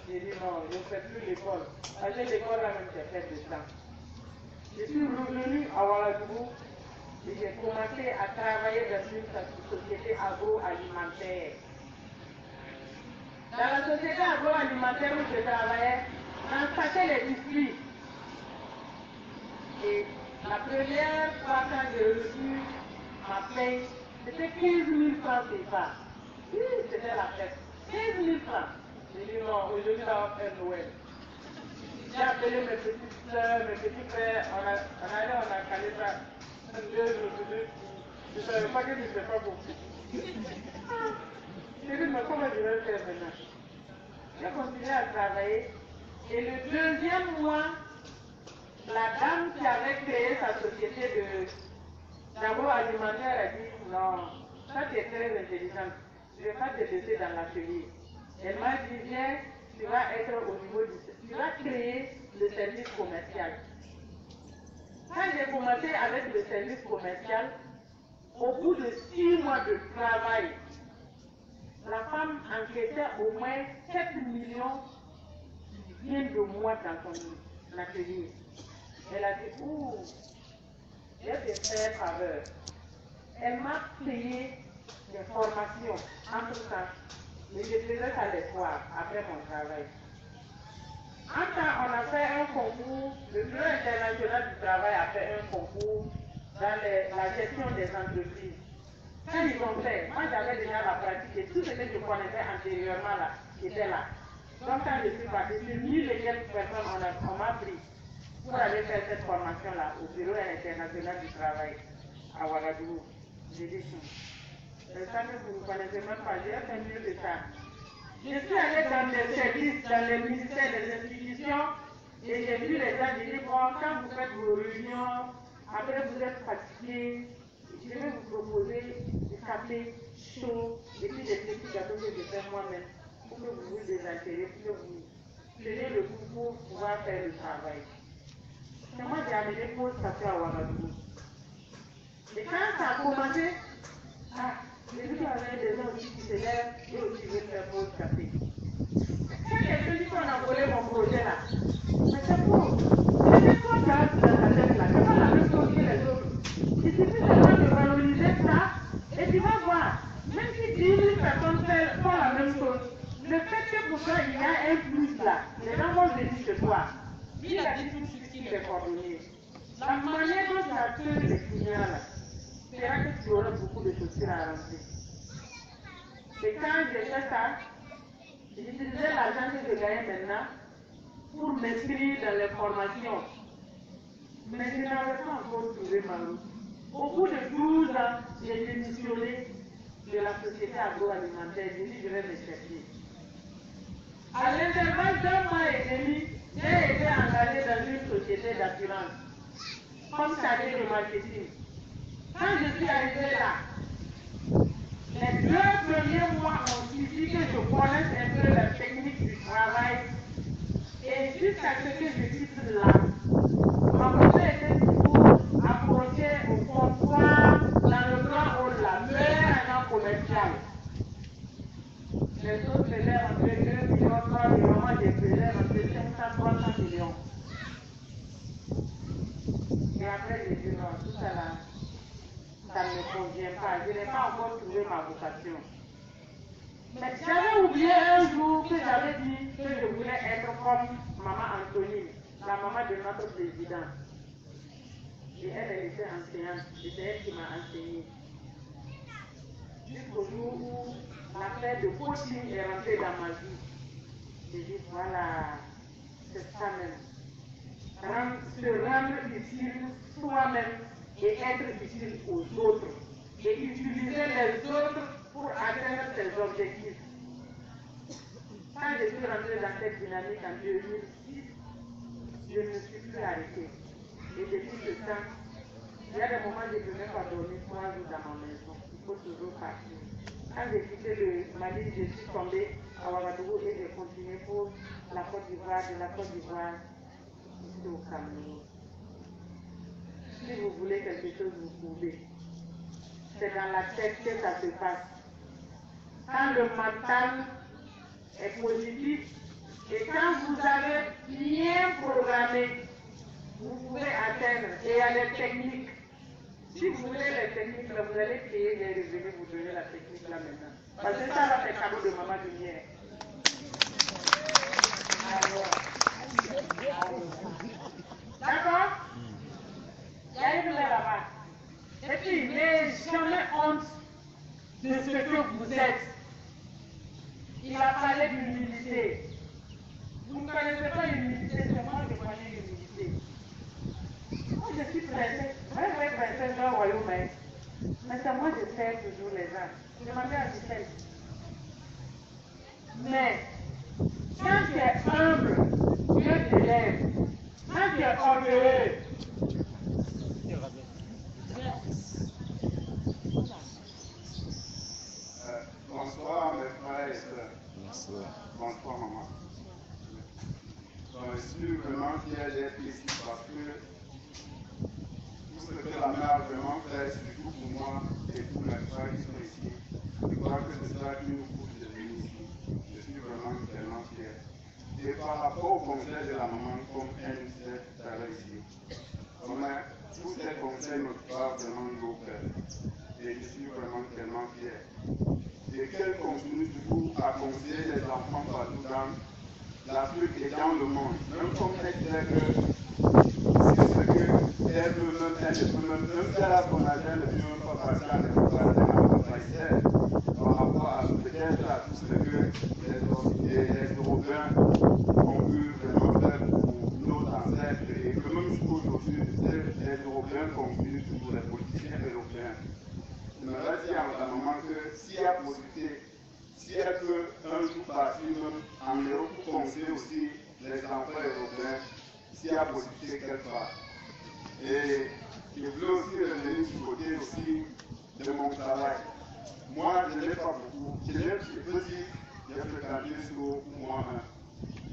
j'ai dit non, je ne fais plus l'école. Parce que l'école là même, j'ai fait de temps. Je suis revenue à Ouagadougou et j'ai commencé à travailler dans une société agroalimentaire. Dans la société agroalimentaire où je travaillais, j'ensaquais les biscuits. Et la première fois quand j'ai reçu ma paye, c'était 15 000 francs CFA. Oui, c'était la fête. 15 000 francs. J'ai dit non, aujourd'hui on va faire Noël. J'ai appelé mes petites soeurs, mes petits frères, on a calé ça. Je ne savais pas que je ne sais pas beaucoup. J'ai dit, mais comment je vais faire maintenant? J'ai continué à travailler. Et le 2e mois, la dame qui avait créé sa société d'agroalimentaire a dit, non, ça tu es très intelligente. je ne vais pas te laisser dans l'atelier. Elle m'a dit, viens, tu vas être au niveau tu vas créer le service commercial. Quand j'ai commencé avec le service commercial, au bout de 6 mois de travail, la femme encaissait au moins 7 millions de mois dans son atelier. Elle a dit, ouh, je vais te faire faveur. Elle m'a payé des formations entre-temps, mais je faisais ça les soirs, après mon travail. Entre-temps, on a fait un concours, le Bureau international du travail a fait un concours dans la gestion des entreprises. Quand ils ont fait, moi j'avais déjà la pratique et tout ce que je connaissais antérieurement là, était là. Donc quand je suis partie, sur 1000 et quelques personnes, on m'a pris pour aller faire cette formation-là au Bureau international du travail à Ouagadougou. J'ai dit, ça que vous ne connaissez même pas, j'ai fait mieux que ça. Je suis allée dans les services, dans les ministères, des institutions, et j'ai vu les gens, j'ai dit, bon, quand vous faites vos réunions, après vous êtes fatigués, je vais vous proposer du café chaud, et puis des petits gâteaux que je fais moi-même, pour que vous vous désaltérez, pour que vous prenez le coup pour pouvoir faire le travail. C'est moi qui ai amené pause café à Ouagadougou. Et quand ça a commencé, j'ai vu qu'il y avait des gens aussi qui se lèvent et aussi veulent faire pause café. Quand quelqu'un dit qu'on a volé mon projet là, mais c'est faux. C'est toi qui as dans ta tête là, c'est pas la même chose que les autres. Il suffit seulement de valoriser ça et tu vas voir, même si 10 000 personnes font la même chose, le fait que pour toi il y a un plus là, les gens vont venir chez toi. Il a dit tout de suite qu'il est coordonné. La manière dont tu as fait les clients là, fera que tu auras beaucoup de chaussures à rentrer. Et quand j'ai fait ça, j'utilisais l'argent que je gagnais maintenant pour m'inscrire dans les formations. Mais je n'avais pas encore trouvé ma route. Au bout de 12 ans, j'ai démissionné de la société agroalimentaire. J'ai dit, je vais me chercher. À l'intervalle d'un mois et demi, j'ai été engagé dans une société d'assurance, comme chargé de marketing. Quand je suis arrivé là, les 2 premiers mois ont suffi que je connaisse un peu la technique du travail. Et jusqu'à ce que je quitte là, ma projet était toujours approcher au comptoir dans le grand hall là, meilleur agent commercial. Les autres faisaient rentrer 2 millions, 3 millions, moi je faisais rentrer 500, 300 millions. Et après j'ai dit non, tout ça là, ça ne me convient pas, je n'ai pas encore trouvé ma vocation. Mais j'avais oublié un jour que j'avais dit que je voulais être comme maman Anthony, la maman de notre président. Et elle était enseignante, c'était elle qui m'a enseigné. Jusqu'au jour où l'affaire de coaching est rentrée dans ma vie. J'ai dit voilà, c'est ça même. Se rendre utile soi-même et être utile aux autres. Et utiliser les autres pour atteindre ses objectifs. Quand je suis rentrée dans cette dynamique en 2006, je ne me suis plus arrêtée. Et depuis ce temps, il y a des moments où je ne peux même pas dormir 3 jours dans ma maison. Il faut toujours partir. Quand j'ai quitté le Mali, je suis tombée à Ouagadougou et j'ai continué pour la Côte d'Ivoire, de la Côte d'Ivoire ici au Cameroun. Si vous voulez quelque chose, vous pouvez. C'est dans la tête que ça se passe. Quand le mental est positif et quand vous avez bien programmé, vous pouvez atteindre. Et il y a les techniques. Si vous voulez les techniques, là, vous allez payer les revenus, vous donner la technique là maintenant. Parce que ça, là, c'est le cadeau de maman Lumière. D'accord? Il y a une là-bas. Et puis, n'ayez jamais honte de ce que vous êtes. Il a parlé d'humilité. Vous ne connaissez pas l'humilité, c'est moi qui connais l'humilité. Moi, je suis princesse, vraie princesse dans le royaume, mais c'est moi qui sers toujours les gens. Je m'appelle Assistance. Mais, quand tu es humble, Dieu t'élève. Quand tu es orgueilleux,
bonsoir.
fier d'être ici parce que tout ce que la mère a vraiment fait, surtout pour moi et pour mes frères qui sont ici, je crois que c'est ça qui nous pousse de venir ici. Je suis vraiment tellement fier. Et par rapport au conseil de la maman, comme elle disait tout à l'heure ici, tous ces conseils me parlent vraiment de au cœur. Et je suis vraiment tellement fier. Et qu'elle continue toujours à conseiller les enfants partout dans l'Afrique et dans le monde. Même comme elle disait que c'est ce qu'elle veut même, elle ne peut même si elle a son âge, elle ne peut même pas passer à l'université par rapport à peut-être à tout ce que les Européens ont pu vraiment faire pour nos ancêtres et que même jusqu'aujourd'hui, les Européens continuent toujours, les politiciens européens. Je me dis à la maman que s'il y a possibilité, si elle peut un jour partir même en Europe pour conseiller aussi les enfants européens, s'il y a possibilité quelque part. Et je voulais aussi revenir du côté aussi de mon travail. Moi, je n'ai pas beaucoup. Je peux dire, j'ai fréquenté sur moi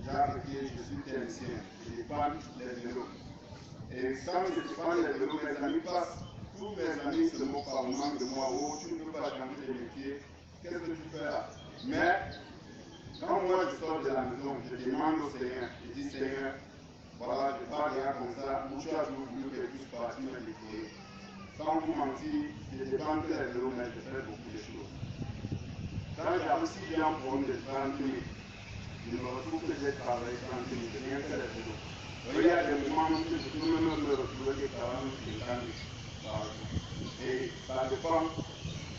je suis technicien, je dépanne les vélos. Et quand je dépanne les vélos, mes amis passent. Tous mes amis se moquent par moment de moi. Oh, tu ne peux pas changer de métier. Qu'est-ce que tu fais là? Mais quand moi je sors de la maison, je demande au Seigneur. Je dis Seigneur, voilà, je parle déjà comme ça. Où tu as voulu que je puisse partir me débrouiller. Sans vous mentir, je dépends que les vélos, mais je fais beaucoup de choses. Quand j'ai aussi bien un problème de 30 000, je me retrouve que j'ai travaillé 30 000, je viens faire les vélos. Il y a des moments où je peux même me retrouver que 40 000, 50 000. Et ça dépend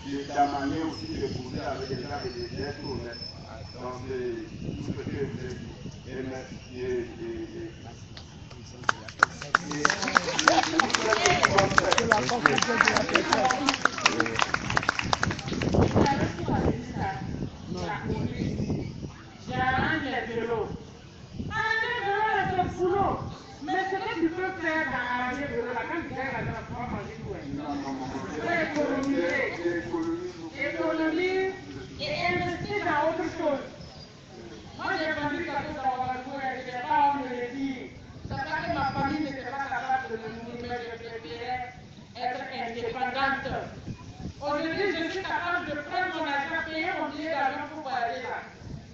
de la manière aussi de poser avec les gens et d'être honnête dans tout ce que vous avez dit. Et merci.
J'arrange les vélos. Arranger les vélos, c'est le boulot. Mais ce que tu peux faire dans arranger les vélos, quand tu gagnes l'argent, tu vas manger tout. Économiser et investir dans autre chose. Moi, j'ai vendu quelque chose dans la cour et je n'ai pas envie de le dire. C'est pas que ma famille n'était pas capable de me nourrir, mais je préférais être indépendante. Aujourd'hui, je suis capable de prendre mon argent, payer mon billet d'avion pour voyager là.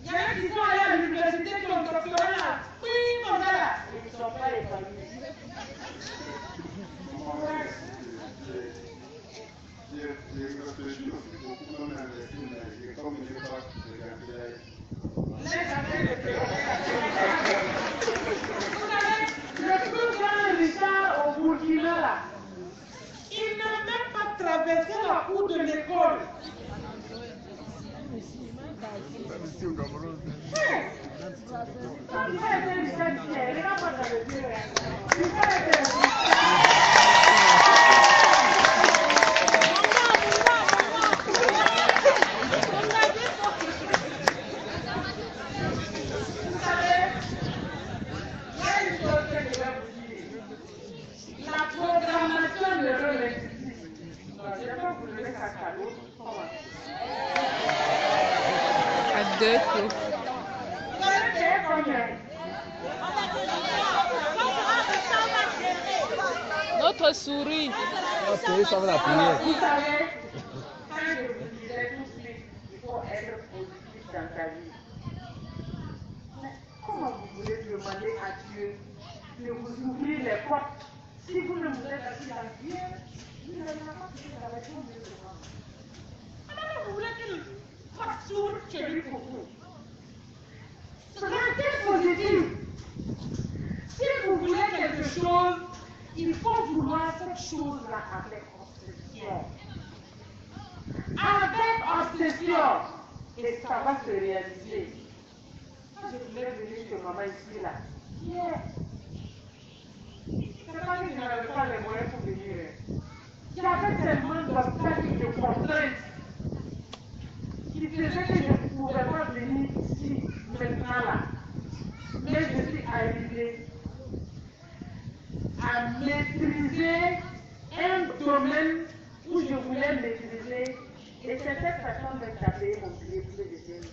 Il y en a qui sont allés à l'université, qui ont doctorat là. Oui, comme ça là. Ils ne sont pas épanouis.
J'ai réfléchi aussi beaucoup dans l'investissement, mais comme je n'ai pas regardé.
Vous savez, le plus grand Richard au Burkina là, il n'a même pas traversé la cour de l'école. La programmation de l'Olympique. Je vais vous donner ça cadeau.
À 2 coups.
Vous allez payer combien?
Notre souris.
Vous savez, quand je vous disais tout de suite, il faut être positif dans ta vie. Mais comment vous voulez demander à Dieu de vous ouvrir les portes si vous ne vous êtes assis dans Dieu? Vous n'avez pas pu travailler comme Dieu demande. Alors vous voulez qu'il s'ouvre chez lui pour vous. Restez positif. Si vous voulez quelque chose, il faut vouloir cette chose-là avec obsession. Avec obsession. Et ça va se réaliser. Quand je voulais venir chez maman ici, là, hier, c'est pas que je n'avais pas les moyens pour venir. J'avais tellement d'obstacles et de contraintes qui faisaient que je ne pouvais pas venir ici, maintenant là. Mais je suis arrivée à maîtriser un domaine où je voulais maîtriser. Et c'est cette façon qui a payé mon billet pour le deuxième.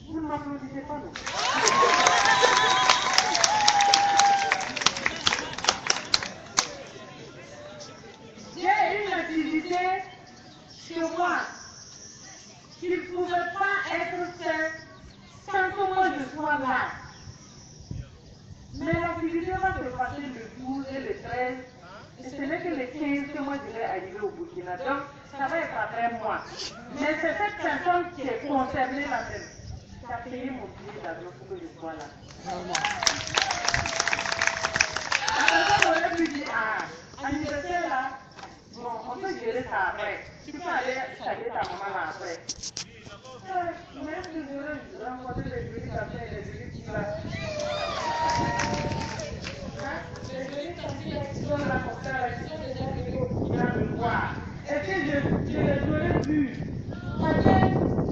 Vous ne m'applaudissez pas, non? J'ai une activité chez moi qui ne pouvait pas être faite sans que moi je sois là. Mais l'activité va se passer le 12 et le 13. Et ce n'est que le 15 que moi je vais arriver au Burkina. Donc, ça va être après moi. Mais c'est cette personne qui est concernée là-dedans. Qui a payé mon billet d'avion pour que je sois là. La personne aurait pu dire, ah, anniversaire là, bon, on peut gérer ça après. Tu peux aller saluer ta maman là après. Même si je veux rencontrer les juristes après, les juristes là. Les juristes qui sont là comme ça, qui sont déjà venus au Burkina me voir. Est-ce que je les aurais vus? Parce que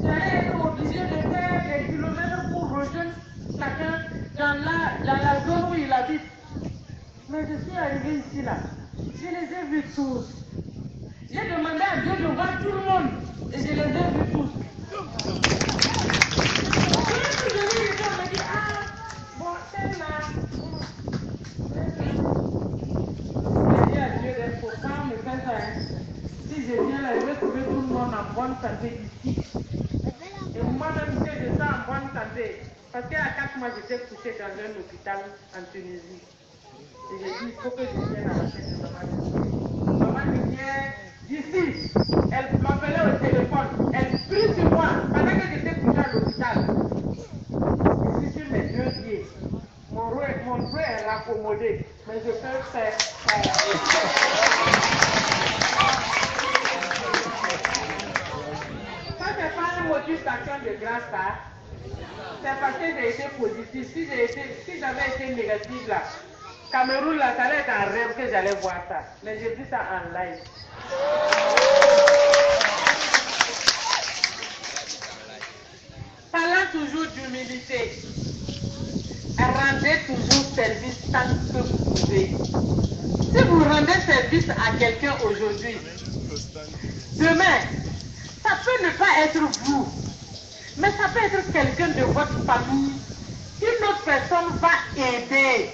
j'allais être obligé de faire des kilomètres pour rejoindre chacun dans la zone où il habite. Mais je suis arrivé ici là. Je les ai vus tous. J'ai demandé à Dieu de voir tout le monde. Et je les ai vus tous. Je me dis, ah, bon, celle-là. J'ai dit à Dieu d'être pour pas me faire ça. Hein. Si je viens là, je vais trouver tout le monde en bonne santé ici. Et moi-même, je ça en bonne santé. Parce qu'à 4 mois, j'étais couchée dans un hôpital en Tunisie. Et j'ai dit, il faut que je vienne à la fête de maman. Maman me vient d'ici. Elle m'appelait au téléphone. Elle prie sur moi pendant que j'étais couchée à l'hôpital. Je suis sur mes 2 pieds. Mon dos est raccommodé. Mais je peux faire. Ça, c'est pas un motif d'action de grâce, ça. C'est parce que j'ai été positive. Si j'avais été négative là, Cameroun là, ça allait être un rêve que j'allais voir ça. Mais j'ai vu ça en live. Parlant toujours d'humilité, rendez toujours service tant que vous pouvez. Si vous rendez service à quelqu'un aujourd'hui, demain, ça peut ne pas être vous, mais ça peut être quelqu'un de votre famille. Une autre personne va aider.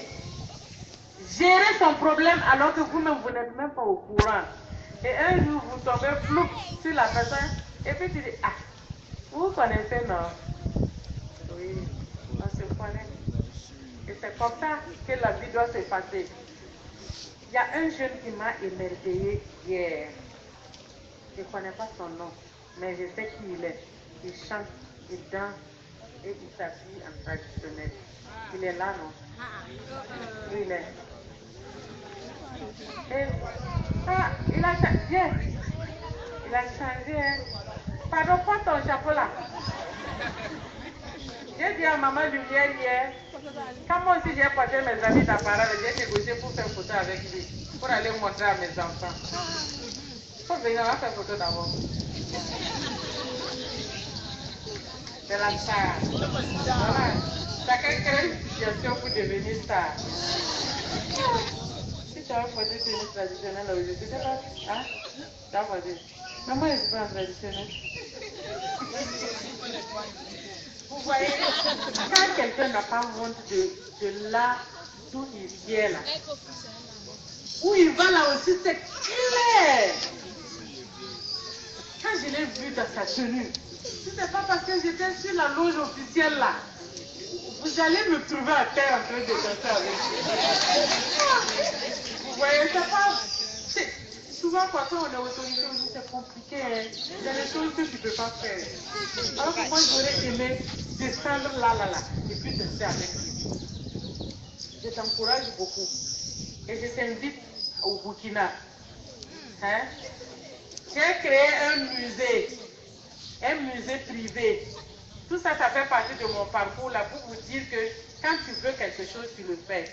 Gérer son problème alors que vous-même, vous n'êtes même pas au courant. Et un jour, vous tombez flou sur la personne et puis tu dis, ah, vous connaissez, non? Oui, on se connaît. Et c'est comme ça que la vie doit se passer. Il y a un jeune qui m'a émerveillé hier. Je ne connais pas son nom, mais je sais qui il est. Il chante, il danse et il s'habille en traditionnel. Il est là, non? Oui, il est. Et, ah, il a changé. Il a changé. Pardon, prends ton chapeau là. J'ai dit à maman Lumière hier, quand moi aussi j'ai porté mes amis d'appareil, j'ai négocié pour faire photo avec lui, pour aller montrer à mes enfants. Il faut venir, on va faire photo d'abord. C'est la star. Voilà. Chacun crée une situation pour devenir star. Si tu as porté une tenue traditionnelle aujourd'hui, tu sais pas, hein? Tu as porté. Mais moi, je suis pas en traditionnel. Vous voyez, quand quelqu'un n'a pas honte de là d'où il vient là, où il va là aussi, c'est clair. Quand je l'ai vu dans sa tenue, ce n'est pas parce que j'étais sur la loge officielle là. Vous allez me trouver à terre en train de danser avec lui. Vous voyez, c'est pas... Souvent, quand on est autorité, c'est compliqué. Hein. Il y a des choses que tu ne peux pas faire. Alors que moi, j'aurais aimé descendre là, et puis danser avec lui. Je t'encourage beaucoup. Et je t'invite au Burkina. Hein? J'ai créé un musée privé. Tout ça, ça fait partie de mon parcours là pour vous dire que quand tu veux quelque chose, tu le fais.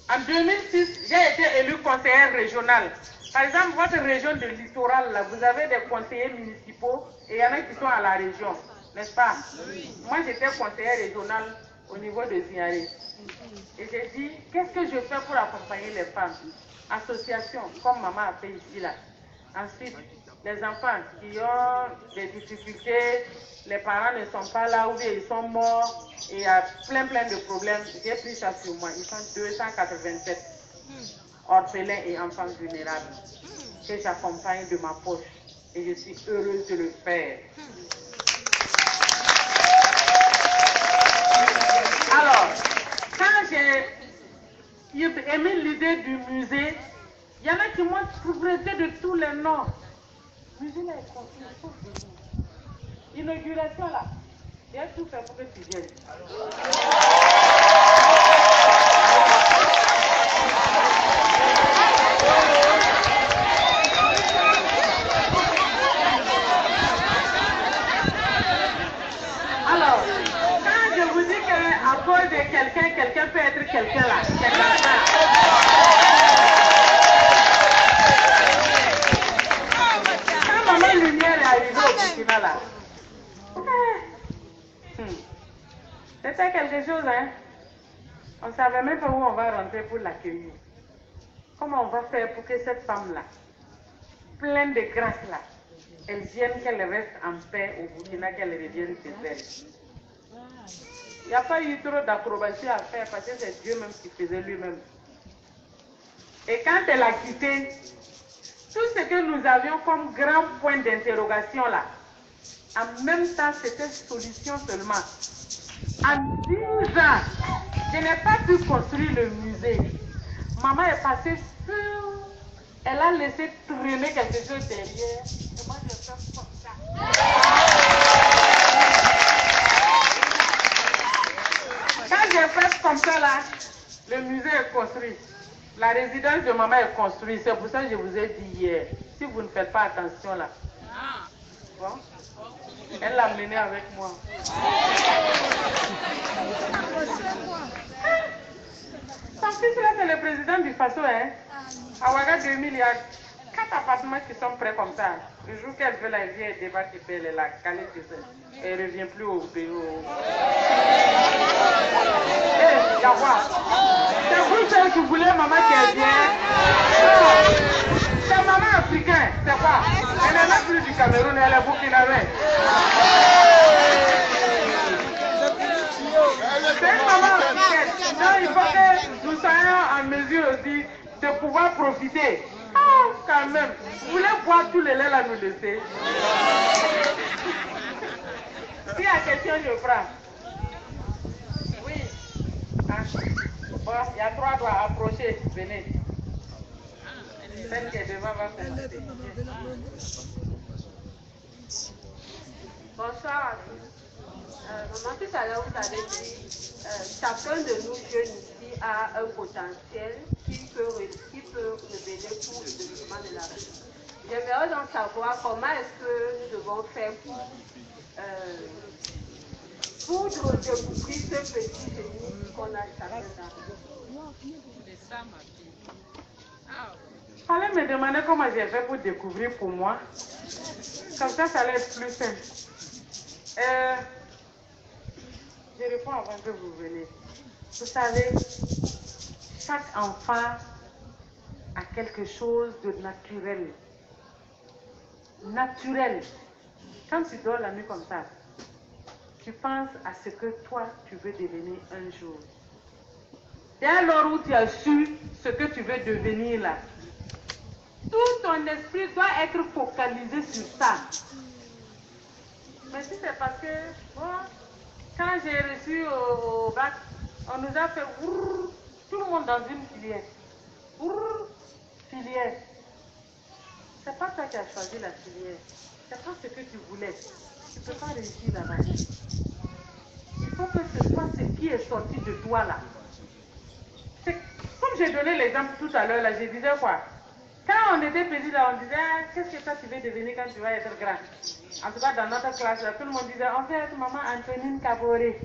En 2006, j'ai été élue conseillère régionale. Par exemple, votre région de littoral, là, vous avez des conseillers municipaux et il y en a qui sont à la région, n'est-ce pas? Moi, j'étais conseillère régionale au niveau de Ziaré. Et j'ai dit, qu'est-ce que je fais pour accompagner les femmes? Association, comme maman a fait ici là. Ensuite, les enfants qui ont des difficultés, les parents ne sont pas là ou bien ils sont morts, et il y a plein de problèmes. J'ai pris ça sur moi. Ils sont 287 orphelins et enfants vulnérables que j'accompagne de ma poche. Et je suis heureuse de le faire. Alors, quand j'ai aimé l'idée du musée, il y en a qui m'ont soubrité de tous les noms. Le musée là est construit sauf de nous. Inauguration là, j'ai tout fait pour que tu viennes. Alors, quand je vous dis qu'à cause de quelqu'un peut être quelqu'un là, c'est comme ça. Quand Maman Lumière est arrivée au Burkina là, c'était quelque chose, hein. On ne savait même pas où on va rentrer pour l'accueillir. Comment on va faire pour que cette femme-là, pleine de grâce là, elle vienne, qu'elle reste en paix au Burkina, qu'elle revienne chez elle. Il n'y a pas eu trop d'acrobatie à faire parce que c'est Dieu même qui faisait lui-même. Et quand elle a quitté, tout ce que nous avions comme grand point d'interrogation là, en même temps c'était solution seulement. En 10 ans, je n'ai pas pu construire le musée. Maman est passée sur... Elle a laissé traîner quelque chose derrière. Et moi, je fais comme ça. Quand j'ai fait comme ça, là, le musée est construit. La résidence de maman est construite. C'est pour ça que je vous ai dit hier. Si vous ne faites pas attention, là. Bon. Elle l'a mené avec moi. Son fils là, c'est le président du Faso, hein. À Ouaga 2000, il y a 4 appartements qui sont prêts comme ça. Le jour qu'elle veut la vie, elle débat qui elle est là, calée sur ça. Elle ne revient plus au bureau. Hé, Gawa, c'est vous celle qui voulez maman qui est bien. C'est maman africaine, c'est quoi? Elle n'est même plus du Cameroun, elle est burkinabé. C'est une maman africaine. Donc il faut que nous soyons en mesure aussi de pouvoir profiter. Oh, quand même. Vous voulez boire tous les laits là, nous laisser. S'il y a question, je prends. Oui. Ah. Bon, il y a 3 doigts approcher. Venez. Celle qui est devant va commencer.
Bonsoir à tous. Maman, tout à l'heure, vous avez dit chacun de nous jeunes ici a un potentiel qui peut révéler pour le développement de la vie. J'aimerais donc savoir comment est-ce que nous devons faire pour découvrir ce petit génie qu'on a chacun dans nous.
Allez me demander comment j'ai fait pour découvrir pour moi. Comme ça allait être plus simple. Je réponds avant que vous veniez. Vous savez, chaque enfant a quelque chose de naturel. Naturel. Quand tu dors la nuit comme ça, tu penses à ce que toi, tu veux devenir un jour. Dès lors où tu as su ce que tu veux devenir là, tout ton esprit doit être focalisé sur ça. Mais si c'est parce que, bon, quand j'ai reçu au bac, on nous a fait tout le monde dans une filière. Filière. C'est pas toi qui as choisi la filière. C'est pas ce que tu voulais. Tu ne peux pas réussir là-bas. Il faut que ce soit ce qui est sorti de toi là. Comme j'ai donné l'exemple tout à l'heure là, je disais quoi? Quand on était petit là, on disait qu'est-ce que toi tu veux devenir quand tu vas être grand? En tout cas dans notre classe là, tout le monde disait on veut être maman Antonine Caboré.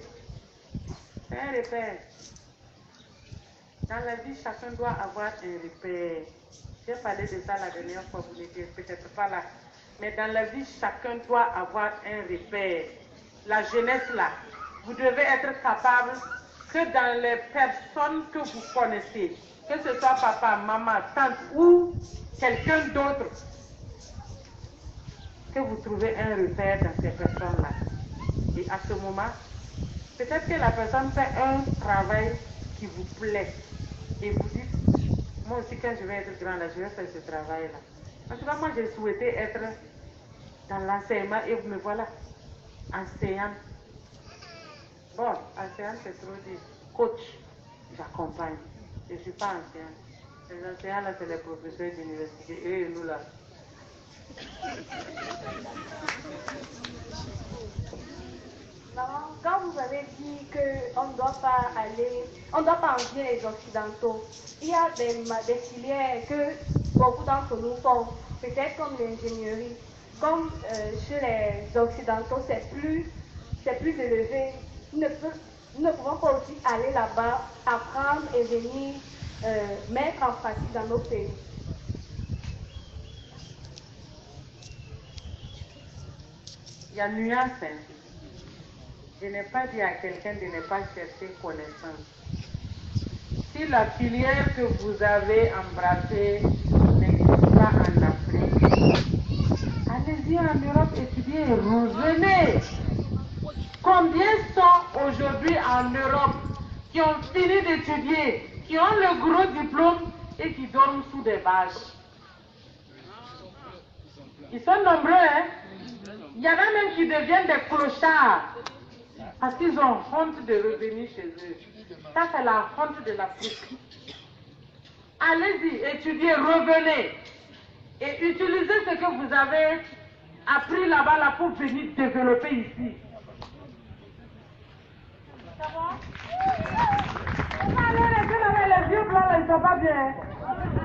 C'est un repère. Dans la vie, chacun doit avoir un repère. J'ai parlé de ça la dernière fois, vous n'étiez peut-être pas là. Mais dans la vie, chacun doit avoir un repère. La jeunesse là, vous devez être capable que dans les personnes que vous connaissez, que ce soit papa, maman, tante ou quelqu'un d'autre, que vous trouvez un repère dans ces personnes-là. Et à ce moment, peut-être que la personne fait un travail qui vous plaît. Et vous dites, moi aussi quand je vais être grand là, je vais faire ce travail-là. En tout cas, moi j'ai souhaité être dans l'enseignement et me voilà enseignante. Bon, enseignante c'est trop dit. Coach, j'accompagne. Je ne suis pas enseignante. Les enseignants là, c'est les professeurs d'université. Eux et nous là.
Maman, quand vous avez dit qu'on ne doit pas envier les Occidentaux, il y a des filières que beaucoup d'entre nous font, peut-être comme l'ingénierie. Comme chez les Occidentaux, c'est plus élevé. Nous ne pouvons pas aussi aller là-bas, apprendre et venir mettre en pratique dans nos pays.
Il y a nuance. Je n'ai pas dit à quelqu'un de ne pas chercher connaissance. Si la filière que vous avez embrassée n'existe pas en Afrique, allez-y en Europe étudier, revenez. Combien sont aujourd'hui en Europe qui ont fini d'étudier, qui ont le gros diplôme et qui dorment sous des bâches? Ils sont nombreux, hein? Il y en a même qui deviennent des clochards parce qu'ils ont honte de revenir chez eux. Ça, c'est la honte de l'Afrique. Allez-y, étudiez, revenez et utilisez ce que vous avez appris là-bas là, pour venir développer ici. Ça va? Les vieux blancs là, ils ne sont pas bien.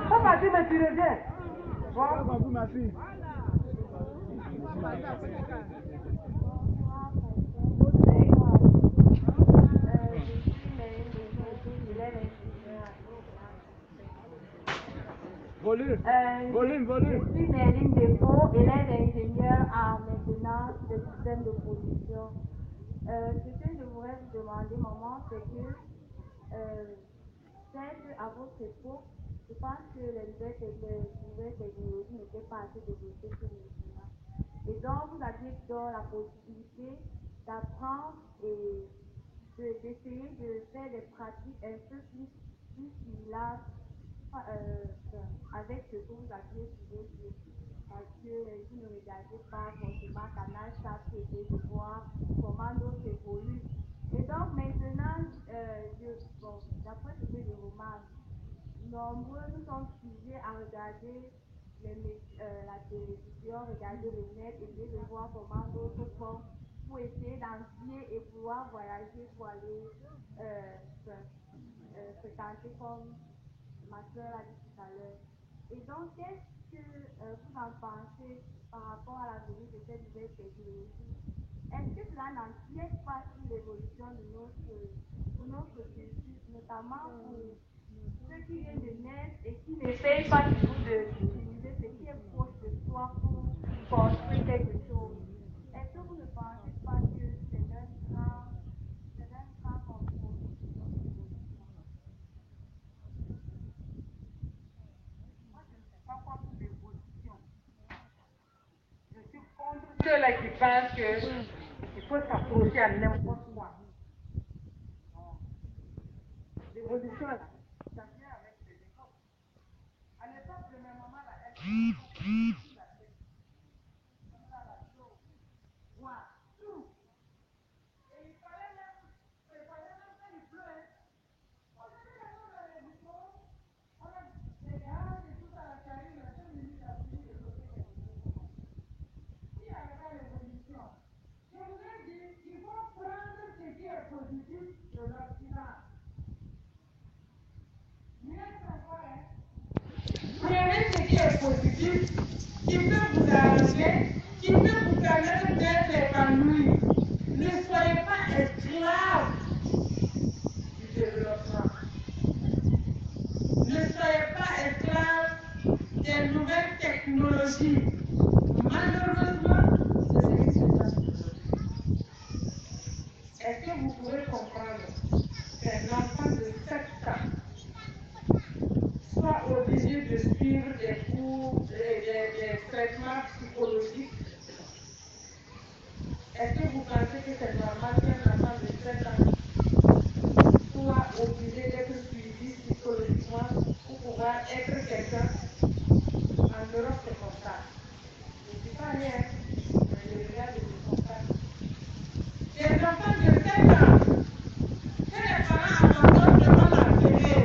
Faut partir, mais tu reviens. Bon, ma fille. Volume.
Je suis Néline Dépôt, élève ingénieur en maintenance des systèmes de production. Ce que je voudrais vous demander, maman, c'est que peut-être à votre époque, je pense que les nouvelles technologies n'étaient pas assez développées sur le climat. Et donc, vous aviez donc la possibilité d'apprendre et d'essayer de faire des pratiques un peu plus similaires avec ce que vous aviez sur vos yeux. Parce que vous ne regardez pas forcément Canal Chat pour essayer de voir comment d'autres évoluent. Et donc maintenant, d'après ce que je remarque, nombreux nous sommes figés à regarder la télévision, regarder le net, essayer de voir comment d'autres font pour essayer d'envier et pouvoir voyager pour aller fréquenter comme ma soeur a dit tout à l'heure. Et donc, qu'est-ce que vous en pensez par rapport à la venue de cette nouvelle technologie? Est-ce que cela n'empiète pas sur l'évolution de notre culture, notamment pour ceux qui viennent de naître et qui n'essayent pas du tout d'utiliser ce qui est proche de soi pour construire quelque chose? Est-ce que vous ne pensez pas que c'est un grand compromis?
Ceux-là qui pensent qu'il faut s'approcher à n'importe quoi. L'évolution, là, ça vient avec les époques. À l'époque de ma maman, là, elle sous la tête. Comme ça, la chose. Voir tout. Et il fallait même faire du bleu. Aujourd'hui, les gens dans les diplômes, on a des gars et tout ça, la carrière, la 5 minutes à finir de bloquer les diplômes. S'il n'y avait pas l'évolution, je voudrais dire qu'il faut prendre ce qui est positif de l'Occident. Prenez ce qui est positif, qui peut vous arranger, qui peut vous permettre d'être épanoui. Ne soyez pas esclaves du développement. Ne soyez pas esclaves des nouvelles technologies. Malheureusement, c'est ce qui se passe aujourd'hui. Est-ce que vous pouvez comprendre que l'enfant de 7 ans soit obligé de suivre des cours, des traitements psychologiques rien. Je regarde les contacts. Des enfants de 7 ans, que les parents abandonnent devant la télé.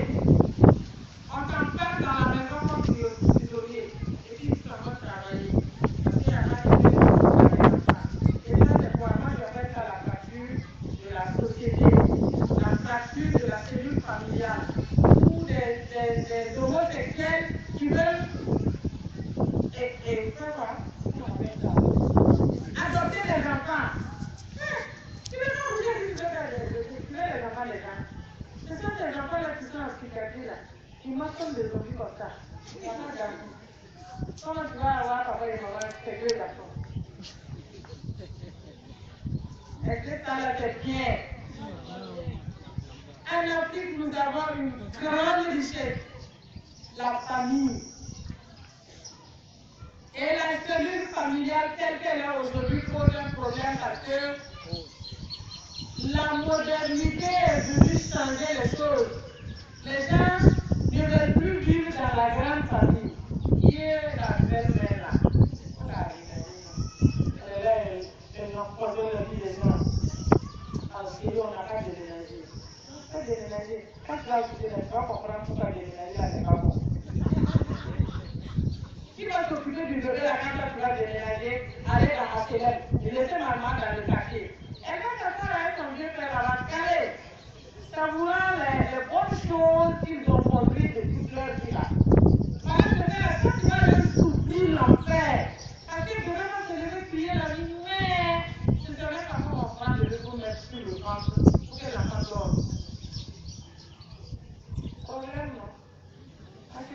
On t'enferme dans la maison comme prisonnier. Et puis tu s'en vas travailler. Parce qu'il n'y a pas de travailler. Et ça, c'est pour moi, j'appelle ça la fracture de la société, la fracture de la cellule familiale, ou des homosexuels qui veulent faire quoi? Adopter des enfants. Tu veux pas obligé de tuer les enfants des gens. Ce sont ces enfants-là qui sont en psychiatrie là. Ils marchent comme des zombies comme ça. Ils sont dans. Comment tu vas avoir papa et maman, c'est deux garçons. Et c'est ça là, c'est bien. En Afrique, nous avons une grande richesse. La famille. Et la cellule familiale telle qu'elle est aujourd'hui pose un problème parce que la modernité est venue changer les choses. Les gens ne veulent plus vivre dans la grande famille. Qui est la belle-mère là? Elle est là, elle empoisonne la vie des gens. Parce qu'on n'a pas déménagé. Pas déménager. Quand tu vas écouter, tu vas comprendre pourquoi déménager là, c'est pas bon. Qui va s'occuper du bébé là quand tu vas déménager, aller dans HLM et laisser maman dans le quartier? Elle va s'asseoir avec son vieux frère là-bas, calé, savourant les bonnes choses qu'ils ont construites de toute leur vie là. Parce que quand tu vas leur souffrir l'enfer, parce que demain va se lever prier la nuit, mais je ne sais même pas comment on prend de le vous mettre sur le ventre pour que l'enfant dorme. Problème non? Parce que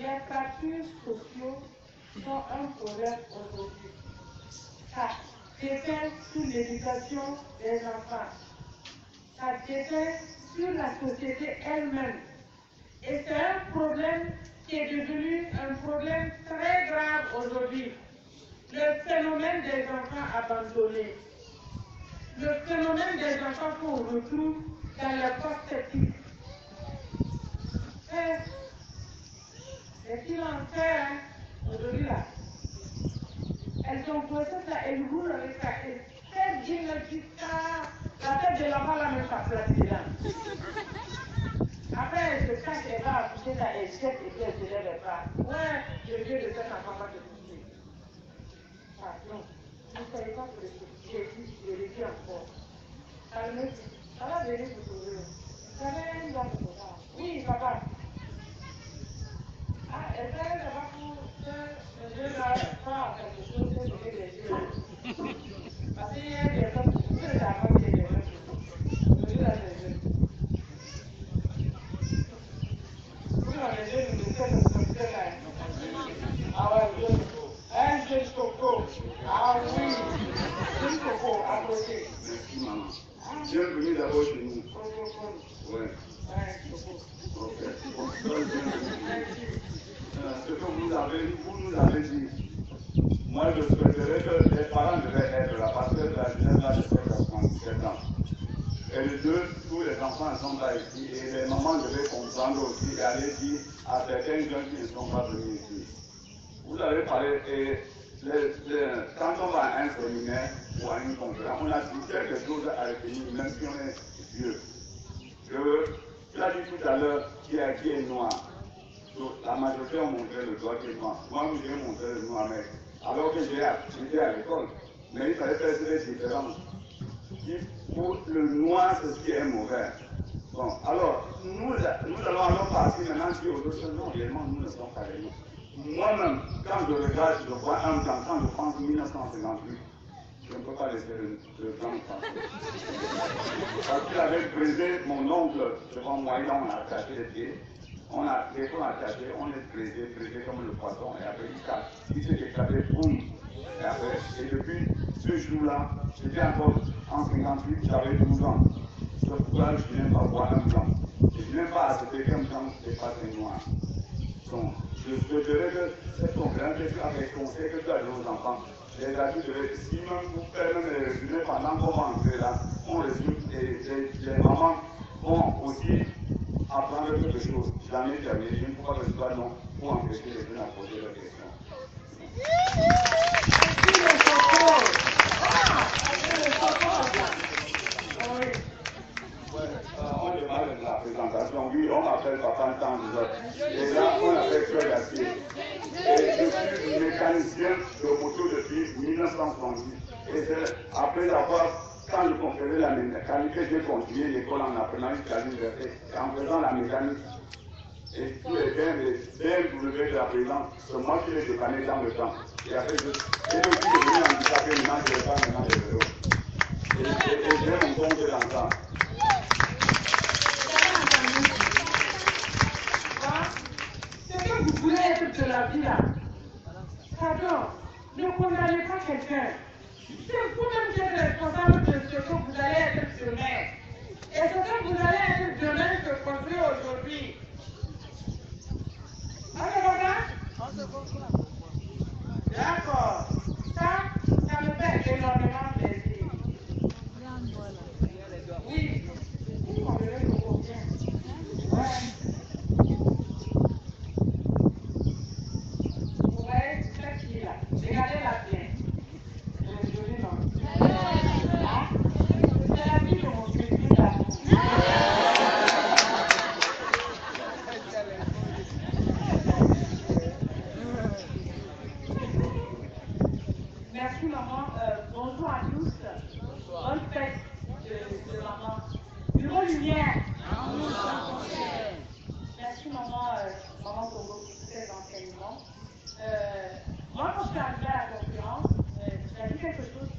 les fractures sociaux sont un problème aujourd'hui. Ça déteint sur l'éducation des enfants. Ça déteint sur la société elle-même. Et c'est un problème qui est devenu un problème très grave aujourd'hui. Le phénomène des enfants abandonnés. Le phénomène des enfants qu'on retrouve dans les postes sceptiques. Et qu'il en fait, aujourd'hui là, elles ont posé ça, elles roulent avec ça, elles font dire ça, la tête de l'enfant là même pas placée dedans. Après, elle se cache, elle va accoucher ça, elle jette et puis elle se lève les bras. Ouais, le Dieu de cet enfant va te toucher. Pardon, vous ne savez pas que Jésus, je le dis encore. Calmez-vous, ça va venir vous sauver. Vous avez un don pour ça. Oui, papa. Ah, est-ce que ça va pour je ne vais pas quelque chose de donner des yeux. Parce qu'il y a des gens qui sont d'accord avec les gens. Je vais la lever. Vous la levez, nous sommes comme ça là. Ah ouais, un jeune coco. Ah oui, jeune coco, à côté.
Merci maman. Bienvenue d'abord chez nous. Ouais. Ok. Ce que vous nous avez dit, moi je souhaiterais que les parents devaient être là, parce que la jeunesse là, c'est 37 ans. Et les deux, tous les enfants sont là ici, et les mamans devaient comprendre aussi et aller dire à certains jeunes qui ne sont pas venus ici. Vous avez parlé, et quand on va à un séminaire ou à une conférence, on a dit quelque chose à retenir, même si on est vieux. Tu as dit tout à l'heure qui est noir. La majorité ont montré le doigt qui est noir. Moi, j'ai montré le noir, mais alors que j'étais à l'école. Mais il fallait faire des différences. Pour le noir, c'est ce qui est mauvais. Bon, alors, nous allons alors partir maintenant sur autre chose. Non, réellement, nous ne sommes pas réellement. Moi-même, quand je regarde, je vois un blanc, quand je pense 1958, je ne peux pas laisser le blanc passer. Parce qu'il avait brisé mon oncle devant moi, il en a attaché les pieds. On a attaché, on est brisé comme le poisson, et après il s'est éclaté, boum. Et après, et depuis ce jour-là, j'étais encore en 58, j'avais 12 ans. Ce pourquoi je ne viens pas voir un blanc. Je ne viens pas accepter qu'un blanc dépasse un noir. Donc, je souhaiterais que cette conférence, avec le conseil que tu as donné aux enfants, les adultes devaient, si même vous faites même les résumés pendant qu'on va entrer là, on résume, et les mamans vont aussi apprendre quelque chose. J'en ai terminé, je ne peux pas que ce soit non pour empêcher les jeunes à poser leurs questions. On demande de la présentation, oui, on m'appelle Papa Temps de l'autre. Et là, on appelle Cœur d'Acier. Et je suis mécanicien de moto depuis 1970. Et après avoir, quand je conférais la mécanique, j'ai continué l'école en apprenant jusqu'à l'université, en faisant la mécanique. Et tous les BMW de la présence, c'est moi qui les dépanais dans le temps. Et après, je suis devenu handicapé, maintenant je ne vais pas maintenant les vélos. Et j'ai mon compte dans ça.
Ce que vous voulez être de la vie là, pardon, ne condamnez pas quelqu'un. C'est vous-même qui êtes responsable de ce que vous allez être demain. Et ce que vous allez être demain se construit aujourd'hui. On se comprend? D'accord. Ça me fait énormément plaisir. Oui. Vous comprenez le combien? Ouais. Ouais, c'est qui là? Regardez-la bien. C'est joli, non? C'est la vie de mon Jésus là. Merci maman. Bonjour à tous. Bonne fête de maman. Bureau Lumière. Merci maman, maman Congo pour tous ces enseignements. Moi quand je suis arrivée à la conférence, j'ai vu quelque chose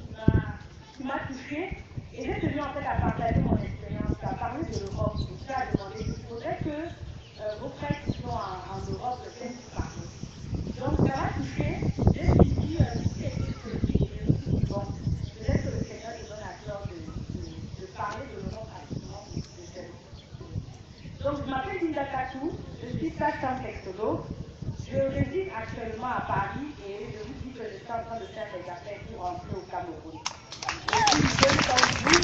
qui m'a touchée et j'ai tenu en fait à partager mon expérience, à parler de l'Europe. Je me suis demandé qu'il faudrait que vos frères qui sont en Europe viennent vous parler. Donc ça m'a touchée. J'ai suivi bon, peut-être que le Seigneur te donne à cœur de parler de l'Europe rapidement de cette. Donc je m'appelle Linda Katou, je suis sage-femme sexologue. Je réside actuellement à Paris et je vous dis que je suis en train de faire des affaires pour rentrer au Cameroun. Je suis jeune comme vous,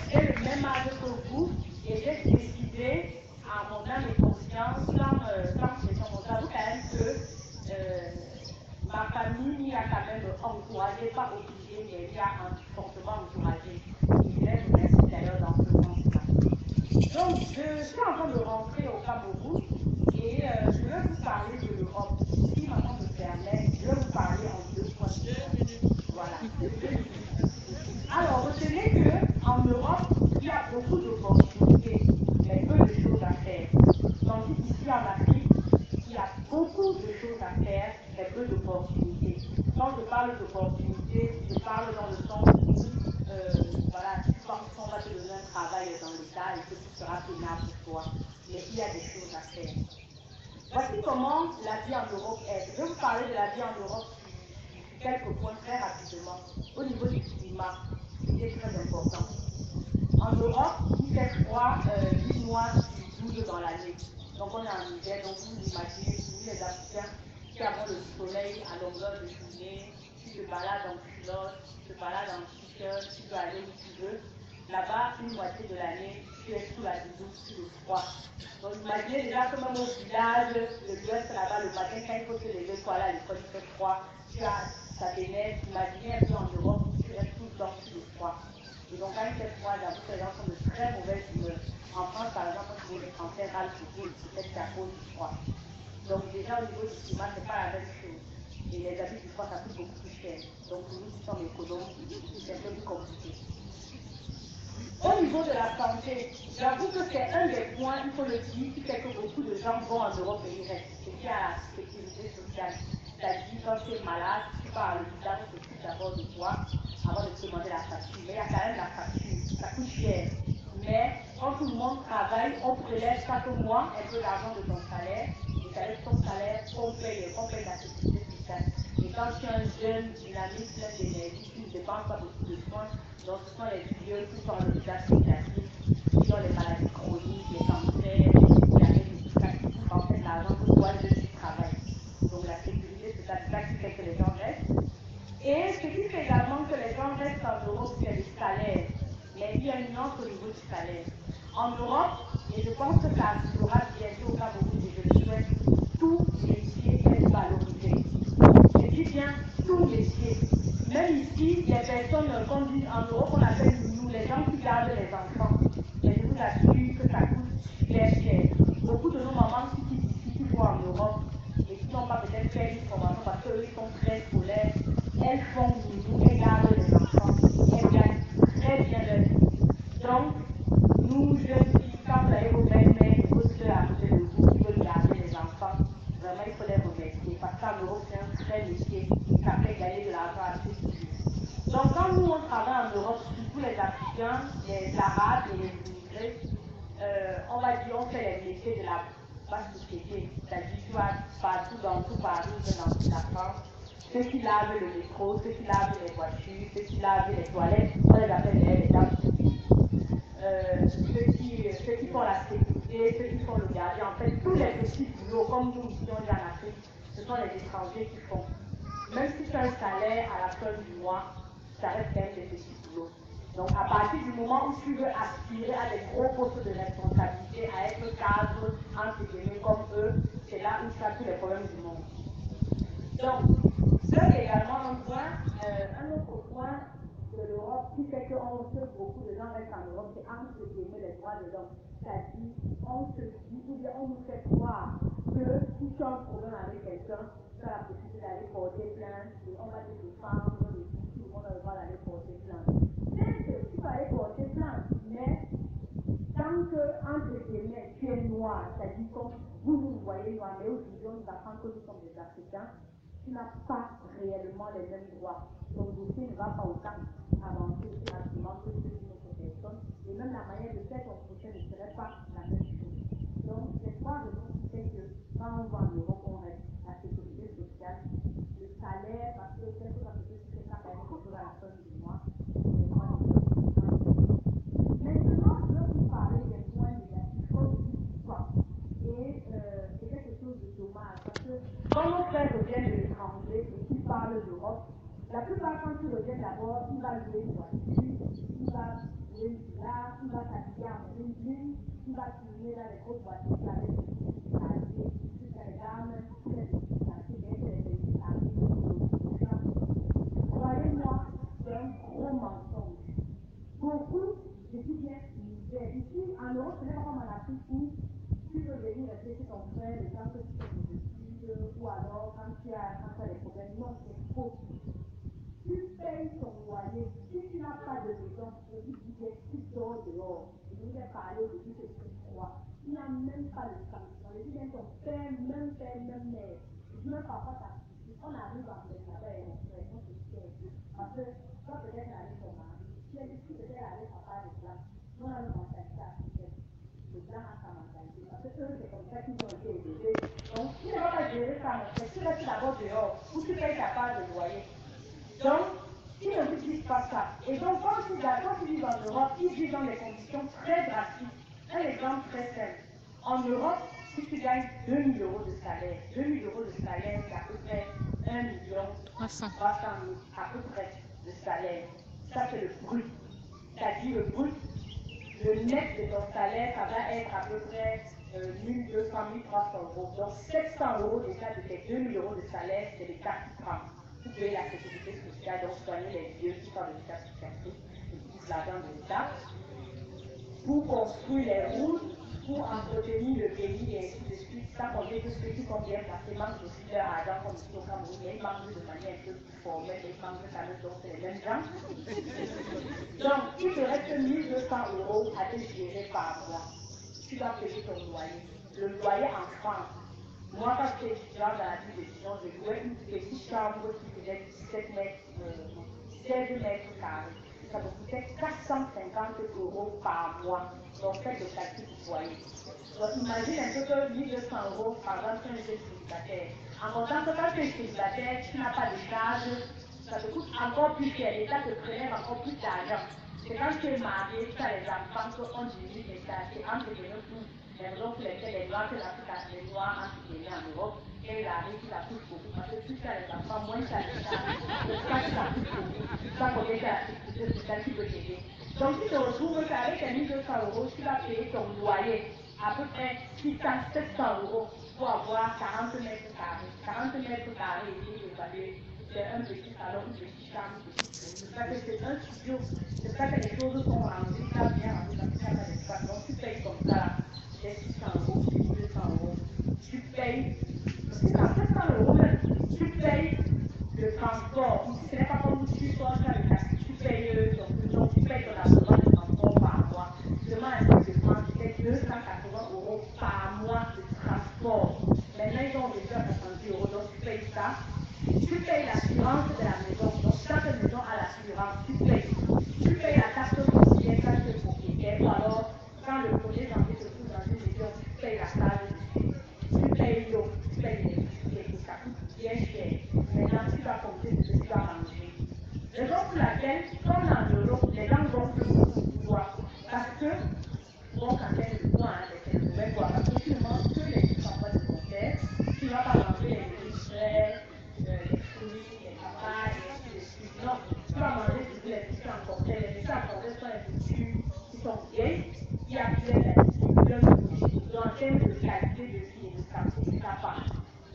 j'ai le même âge que vous et j'ai décidé à mon âme et conscience, sans pression, on avoue quand même que ma famille m'y a quand même encouragé, pas obligé, mais il y a fortement encouragé. Et je les remercie d'ailleurs dans ce sens-là. Donc, je suis en train de rentrer au Cameroun et je vais vous parler de l'Europe. Si maman me permet, je vais vous parler en 2 points. Voilà. Alors, retenez qu'en Europe, il y a beaucoup d'opportunités, mais peu de choses à faire. Tandis qu'ici en Afrique, il y a beaucoup de choses à faire, mais peu d'opportunités. Quand je parle d'opportunités, je parle dans le sens où, voilà, on va te donner un travail dans l'État et que tout sera pénable pour toi. Mais il y a des choses à faire. Voici comment la vie en Europe est. Je vais vous parler de la vie en Europe sur quelques points très rapidement. Au niveau du climat, c'est très important. En Europe, il fait froid 8 mois sur 12 dans l'année. Donc on est en hiver, donc vous imaginez, vous les Africains qui avons le soleil à longueur de journée, tu te balades en culotte, tu te balades en t-shirt, tu peux aller où tu veux. Là-bas, une moitié de l'année, tu es sous la doudoune, sous le froid. Donc imaginez déjà que même au village de l'Ouest, là-bas, le matin, quand il faut se lever pour aller à l'école, il fait froid, tu as ta déneige, imaginez un peu en Europe, tu es tout le temps sous le froid. Et donc quand il fait froid, j'avoue que les gens sont de très mauvaises humeurs. En France, par exemple, quand les Français râlent beaucoup, peut-être qu'à cause du froid. Donc déjà au niveau du climat, ce n'est pas la même chose. Et les habits du froid, ça coûte beaucoup plus cher. Donc pour nous qui sommes économes, c'est un peu plus compliqué. Au niveau de la santé, j'avoue que c'est un des points, il faut le dire, qui fait que beaucoup de gens vont en Europe et ils restent. C'est qu'il y a la sécurité sociale. C'est-à-dire, quand tu es malade, tu pars à l'hôpital, on s'occupe d'abord de toi avant de te demander la facture. Mais il y a quand même la facture, ça coûte cher. Mais quand tout le monde travaille, on prélève chaque mois un peu d'argent de ton salaire. Et avec ton salaire, on paye la sécurité sociale. Et quand tu es un jeune, dynamique, plein d'énergie, tu ne dépenses pas beaucoup de soins. Donc ce sont les vieux qui sont en hôpital psychiatrique, qui ont les maladies chroniques, les cancers, qui arrivent tout ça, qui coûtent en fait l'argent que toi, je suis travaille. Donc la sécurité, c'est ça qui fait que les gens restent. Et ce qui fait également que les gens restent en Europe, c'est le salaire. Mais il y a une nuance au niveau du salaire.
En Europe, et je pense que ça sera bientôt au Cameroun, et je le souhaite, tout métier est valorisé. Je dis bien tout métier. Même ici, les personnes qu'on dit en Europe, on appelle nous, les gens qui gardent les enfants. Mais je vous assure que ça coûte super cher. Beaucoup de nos mamans qui quittent ici, qui vont en Europe, et qui n'ont pas peut-être fait une formation parce qu'eux, ils sont très scolaires, elles font nous, elles gardent les enfants. Elles gagnent très bien leur vie. Donc, nous, jeunes filles, quand vous avez vos belles-mères et vos soeurs à côté de vous qui veulent garder les enfants, vraiment, il faut les remercier. Parce qu'en Europe, c'est un vrai métier. Ça fait gagner de l'argent assez vite. Donc, quand nous, on travaille en Europe, surtout les Africains, les Arabes et les immigrés, on va dire, on fait les métiers de la basse société. C'est-à-dire, tu vas partout, dans tout Paris, dans toute la France. Ceux qui lavent le métro, ceux qui lavent les voitures, ceux qui lavent les toilettes, on les appelle les dames publiques. Ceux qui font la sécurité, ceux qui font le gardien, en fait, tous les petits boulots, comme nous ici on dit en Afrique, ce sont les étrangers qui font. Même si tu as un salaire à la fin du mois, ça reste quand même des petits boulots. Donc, à partir du moment où tu veux aspirer à des gros postes de responsabilité, à être cadre, entre guillemets, comme eux, c'est là où tu as tous les problèmes du monde. Donc, c'est également un point, un autre point de l'Europe qui fait qu'on sait beaucoup de gens restent en Europe, c'est entre guillemets les droits de l'homme. C'est-à-dire, on se dit, ou bien on nous fait croire que si tu as un problème avec quelqu'un, tu as la possibilité d'aller porter plainte, et on va te défendre, et tout le monde a le droit d'aller porter plainte. Certes, tu peux aller porter plainte, mais tant que, entre guillemets, tu es noir, c'est-à-dire comme vous nous voyez noir, mais aujourd'hui on nous apprend que nous sommes des Africains, tu n'as pas réellement les mêmes droits. Ton dossier ne va pas autant avancer aussi rapidement que celui d'une autre personne, et même la manière de faire ton procès ne serait pas la même chose. Donc, les droits de l'homme fait que quand on va en Europe, on reste la sécurité sociale, le salaire, parce que quelque chose à côté, c'est ça, quelque chose à la fin du mois, les droits de l'homme. Maintenant, je vais vous parler des points négatifs, comme je dis pas. Et c'est quelque chose de dommage, parce que quand nos frères reviennent de l'étranger et qu'ils parlent d'Europe, la plupart quand ils reviennent d'abord, ils vont louer une voiture, ils vont louer une villa, ils vont s'habiller en ville, ils vont tourner dans les grosses voitures avec des petits quartiers, jusqu'à les dames, tous les petits quartiers, bien que les petits quartiers de croyez-moi, c'est un gros mensonge. Beaucoup, je dis bien, ici en Europe, ce n'est pas comme en Afrique où tu peux venir rester chez ton frère le temps que tu fais tes études, ou alors quand tu as des problèmes. Non, c'est faux. Tu payes ton loyer. Si tu n'as pas de maison, je vous dis, tu dors dehors. Je vous ai parlé de tout ce que tu crois. Il n'y a même pas de sanction. Je dis bien ton père, même mère. Je dis même parfois ta petite. On arrive à mettre là-bas et on se tient. Parce que toi, peut-être, avec ton mari, tu es ici, peut-être, avec papa de blanc. Nous, on a une mentalité africaine. Le blanc a sa mentalité. Parce que eux, c'est comme ça qu'ils ont été élevés. Donc, tu ne vas pas gérer ça, mon frère. Tu restes d'abord dehors, où tu payes ta part de loyer. Donc, ils ne vous disent pas ça. Et donc, quand ils vivent en Europe, ils vivent dans des conditions très drastiques. Un exemple très simple. En Europe, si tu gagnes 2 000 € de salaire, 2 000 € de salaire, c'est à peu près 1 300 000 à peu près de salaire. Ça, c'est le brut. C'est-à-dire le brut, le net de ton salaire, ça va être à peu près 1 200, 1 300 €. Donc, 700 € déjà de tes 2 000 € de salaire, c'est l'État qui prend. Vous payez la sécurité sociale, donc soigner les vieux qui sont de l'État psychiatrique, et qui l'argent de l'État, pour construire les routes, pour entretenir le pays, et ainsi de suite, sans compter que ceux qui sont bien placés manquent aussi leur argent, comme ici au Cameroun, mais ils manquent de manière un peu plus formelle, mais ils manquent quand même, donc c'est les mêmes gens. Donc, il te reste 1 200 € à te gérer par mois. Tu dois payer ton loyer. Le loyer en France. Moi, quand j'étais étudiante dans la ville d'étudiant, je louais une petite chambre qui faisait 16 mètres carrés. Ça me coûtait 450 € par mois. Donc, faites le calcul du foyer. Donc, imagine un peu que 1 200 € par exemple, quand j'étais célibataire. En comptant que quand tu es célibataire, tu n'as pas de charge, ça te coûte encore plus cher. L'État te prélève encore plus d'argent. C'est quand tu es marié, tu as les enfants, qu'on diminue les charges. C'est entre les deux. Les raisons pour lesquelles les Noirs, les Noirs entre guillemets en Europe, et il arrive, il accouche beaucoup. Parce que plus tu as les enfants, moins tu as les charges. Donc, quand tu accouches beaucoup, ça peut être la sécurité sociale qui peut t'aider. Donc tu te retrouves qu'avec tes 1 200 €, tu vas payer ton loyer à peu près 600, 700 € pour avoir 40 mètres carrés. 40 mètres carrés, et évalué. C'est un petit salon, une petite chambre, une petite cuisine. C'est pas que c'est un studio. C'est pas que les choses sont rangées, ça bien rangé parce qu'il n'y a pas d'espace. Donc tu payes comme ça, les 600 €, les 200 €. Tu payes, parce que dans 700 € même, tu payes le transport. Ici, ce n'est pas comme si tu sors dans le taxi, tu payes tu payes ton abonnement de transport par mois. Seulement, à l'île de France, c'est 280 € par mois de transport. Maintenant, ils ont déjà 70 €, donc tu payes ça. Tu payes l'assurance de la maison. Donc, chaque maison a l'assurance. Tu payes la taxe foncière quand tu es propriétaire. Ou alors, quand le projet janvier se trouve dans une maison, tu payes la case dessus. Tu payes l'eau, tu payes l'électricité, tout ça coûte bien cher. Maintenant, tu vas compter ce que tu vas manger. Raison pour laquelle, comme en Europe, les gens vont plus boire. Parce que, bon, quand elle le boit, c'est une nouvelle boire. Parce que tu ne manges que les petits endroits de ton père. Tu ne vas pas manger les légumes frais, les fruits, les papayes, et ainsi de suite. Non, tu vas manger les petits en cocktail. Les petits en cocktail sont les petits qui sont vieilles, qui appellent plein de bougies. Donc, en termes de qualité de vie et de santé, ça part.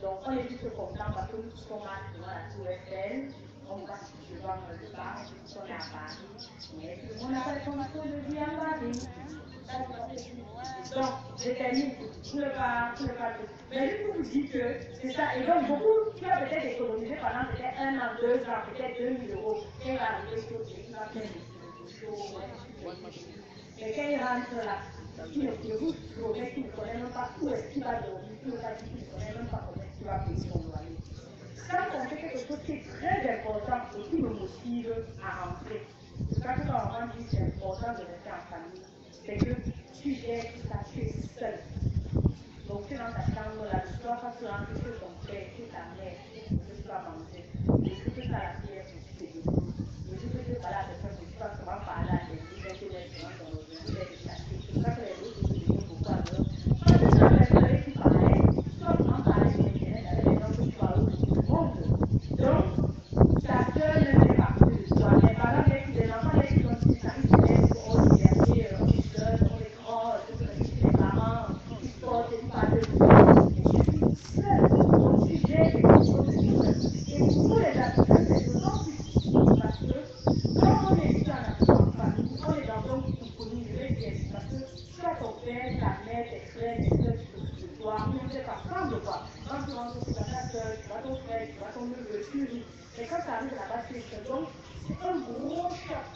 Donc, on est plus content parce que nous sommes devant la tour Eiffel. On va devant le bar, on est à Paris. Mais tout le monde n'a pas les conditions de vie à Paris. Donc, je termine pour ne pas. Mais juste pour vous dire que c'est ça. Et donc, beaucoup, tu vas peut-être économiser pendant peut-être 1 an, 2 ans, peut-être 2 000 €. Et il va arriver sur le pays, il va faire des choses. Mais quand il rentre là, je vous promets qu'il ne connaît même pas où est-ce qu'il va dormir, il ne connaît même pas comment il va payer son loyer. Ça, c'est quelque chose qui est très important et qui me motive à rentrer. C'est ça que quand on dit que c'est important de rester en famille, c'est que tu gères tout ça, tu es seul. Donc tu es dans ta chambre là, le soir, quand tu rentres chez ton père, chez ta mère, chez tu vas manger, et que tu as la prière, tu te débrouilles. Et que tu parles à la personne, tu vas souvent parler à des gens, tu es dans ton ordinateur, c'est pour ça que les autres se développent beaucoup à l'heure. Parce que tu as personne avec qui parler, tu vas souvent parler sur Internet avec les gens que tu parles au monde. Donc, ta soeur même fait partie de toi. Les parents, les enfants, les gens qui sont on est berger, on est seul, on est grand, les parents, ils sortent, ils parlent de vous. Je suis seule. Donc, tu gères les choses seule. Et pour les Africains, c'est d'autant plus difficile parce que quand on est ici en famille, on est dans un groupe connu, je vais dire, parce que tu as ton père, ta mère, tes frères, tes soeurs qui s'occupent de toi, on ne fait pas ensemble quoi. Quand tu rentres, tu vas ta soeur, tu vas ton frère, tu vas ton neveu, tu ris. Mais quand tu arrives là-bas, tu es seul. Donc, c'est un gros choc,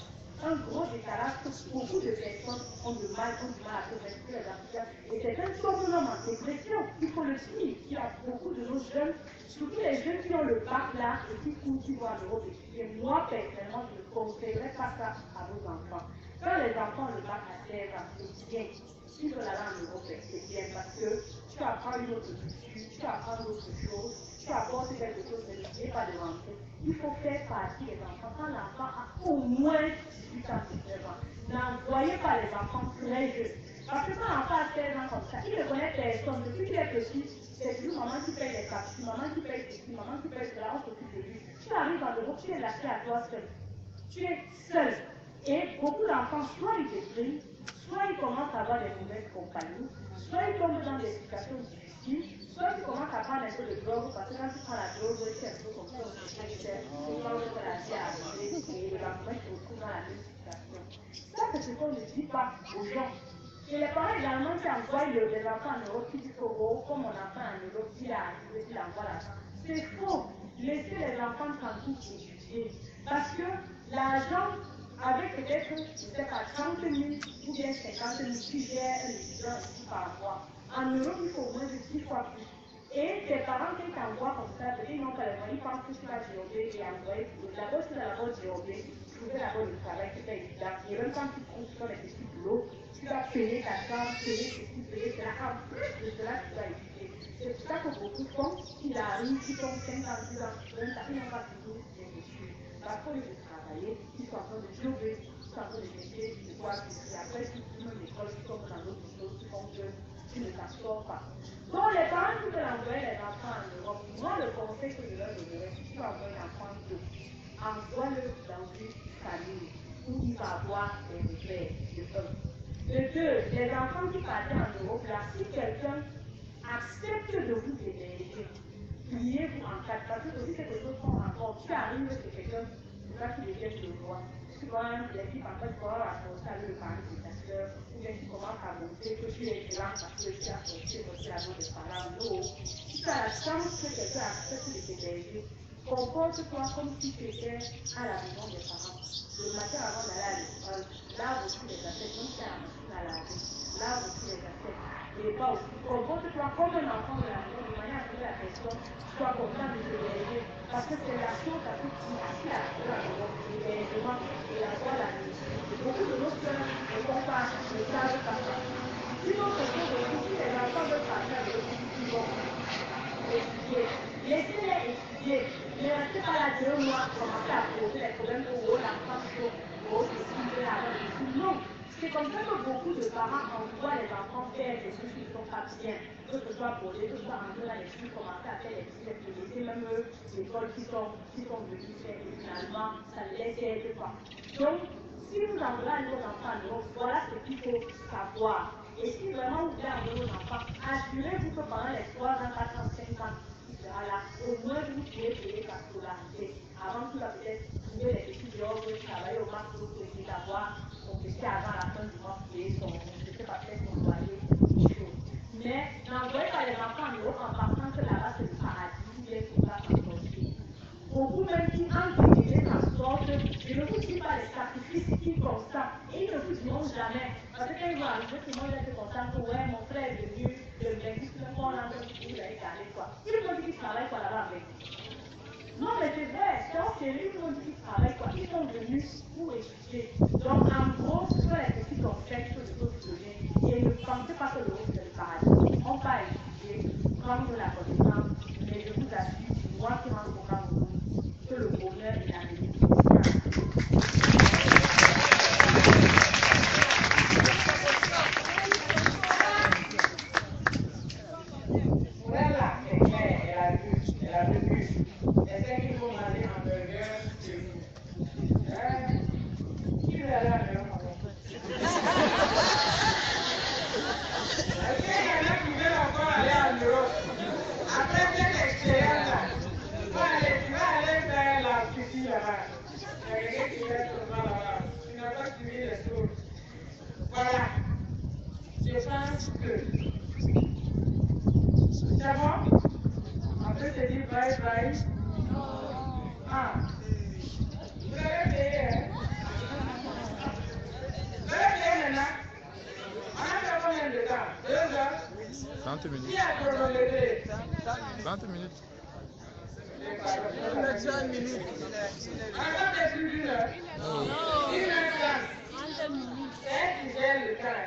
un gros décalage que beaucoup de personnes ont du mal à se mettre les Africains. Et c'est un phénomène en dépression, il faut le dire. Il y a beaucoup de nos jeunes, surtout les jeunes qui ont le bac là et qui courent, qui vont en Europe étudier. Moi, personnellement, je ne conseillerais pas ça à vos enfants. Quand les enfants ont le bac à 16 ans, c'est bien. Si vous allez en Europe, c'est bien parce que tu apprends une autre culture, tu apprends d'autres choses, tu apportes quelque chose, mais n'oubliez pas de rentrer. Il faut faire partie des enfants. Quand l'enfant a au moins 18 ans, 19 ans, n'envoyez pas les enfants très jeunes. Parce que quand l'enfant a 16 ans comme ça, il ne connaît personne. Depuis qu'il est petit, c'est toujours maman qui paye les factures, maman qui paye ceci, maman qui paye cela, on s'occupe de lui. Tu arrives en Europe, tu es lâché à toi seul. Tu es seul. Et beaucoup d'enfants, soit ils dépriment, soit ils commencent à avoir des mauvaises compagnies, soit ils tombent dans des situations difficiles, soit ils commencent à prendre un peu de drogue, parce que quand tu prends la drogue, c'est un peu comme ça, on se fait cher, et quand on va la vie à arriver, et le lendemain, tu te retrouves dans la même situation. Ça, c'est ce qu'on ne dit pas aux gens. Et les parents également qui envoient les enfants en Europe, qui disent que, oh, comme mon enfant en Europe, il a arrivé, il envoie l'argent. C'est faux. Laissez les enfants tranquilles étudier. Parce que l'argent, avec peut-être, je ne sais pas, 30 000 ou bien 50 000, tu gères un étudiant ici par mois. En Europe, il faut au moins 10 fois plus. Et tes parents, qui t'envoient comme ça, peut-être non pas les moyens, ils pensent que tu vas jobber et envoyer. D'abord, tu vas d'abord jobber, trouver d'abord le travail, c'est pas évident. Et même quand tu trouves sur les petits boulots, tu vas payer ta chambre, payer ceci, payer cela. En plus de cela, tu vas étudier. C'est pour ça que beaucoup font, ils arrivent, ils sont 5 ans, 10 ans, 20 ans, ils n'ont pas toujours bien étudié. Parce qu'au lieu de travailler, ils sont en train de jobber, ils sont en train de chercher de quoi et après, ils font une école, ils sont dans d'autres choses, ils font que tu ne t'en sors pas. Donc, les parents qui veulent envoyer les enfants en Europe, moi, le conseil que je leur donnerais, si tu envoies un enfant d'eux, envoie-le dans une famille. où il va avoir des repères, de un. De deux, les enfants qui partent en Europe, là, si quelqu'un accepte de vous héberger, pliez-vous en quatre, parce que aussi quelque chose qu'on rencontre, qui arrive, c'est quelqu'un, c'est ça qui devient le roi. Tu vois, les filles, en fait, pour raconter à le mari de ta soeur, ou bien tu commences à montrer que tu es blanc parce que tu as sorti aussi à l'eau des parents. Non, si tu as la chance que quelqu'un accepte de t'héberger, comporte-toi comme si tu étais à la maison des parents. Le matin avant d'aller à l'école, lave aussi les assiettes, donc tu as la machine à laver, lave aussi les assiettes. Et pas aussi, comporte-toi comme un enfant de la maison, de manière à ce que la personne soit contente de t'héberger. Parce que c'est la chose la plus difficile à faire dans le monde, l'hébergement et avoir la nourriture. Beaucoup de nos soeurs ne font pas, ne savent pas ça. Si notre chose aussi, si les enfants veulent partir à l'école, ils vont étudier. Laissez-les étudier. Ne restez pas là 2 mois, commencer à poser les problèmes pour la femme, pour décider avant de tout. Non. C'est comme ça que beaucoup de parents envoient les enfants faire des choses qui ne sont pas bien. Que ce soit poser, que ce soit entrer dans les filles, commencer à faire les filles, laisser même l'école qui sont venus faire. Et finalement, ça ne les aide pas. Donc, si vous envoyez vos enfants, donc, voilà ce qu'il faut savoir. Et si vraiment vous voulez envoyer vos enfants, assurez-vous que pendant les 3 ans, 4 ans, 5 ans, là, au moins vous pouvez payer sa scolarité. Avant, tu vas peut-être trouver les petits jobs, travailler au max pour essayer d'avoir son petit avant la fin du mois, payer son, je ne sais pas, peut-être son loyer, quelque chose. Mais n'envoyez pas les enfants en Europe en pensant que là-bas c'est le paradis, ou bien c'est pas s'en sortir. Beaucoup même qui entre guillemets s'en sortent, je ne vous dis pas les sacrifices qui constatent, et ils ne vous diront jamais. Parce que quand ils vont arriver, tout le monde va être content que ouais, mon frère est venu, le linguiste, on a un peu vous l'avez gardé quoi. Ils vont dire qu'ils travaillent quoi là-bas avec. Non, mais c'est vrai, c'est en série, ils vont dire qu'ils travaillent quoi. Ils sont venus pour étudier. Donc, en gros, ce sont les petits concepts que je peux vous donner. Et ne pensez pas que l'Europe c'est le paradis. On va étudier, prendre la connaissance, mais je vous assure, moi qui rentre au Cameroun, que le bonheur est la vérité.
Voilà, c'est clair, elle a vu. Elle sait qu'il faut manger un burger chez nous. Qui veut aller à l'Europe? Est-ce qu'il y en a qui veulent encore aller en Europe? Après cette expérience là, tu vas aller faire la piscine là-bas. Il y a quelqu'un qui va être là-bas. Tu n'as pas suivi les choses. Voilà. Je pense que c'est bon? On peut te dire bye bye? Ah. Vous avez payé, hein? Vous avez payé maintenant? On a fait combien de temps? 2 heures?
30 minutes.
Qui a chronométré?
30 minutes.
1 minute.
On a fait plus d'1 heure? 1h30. C'est elle qui gère le temps.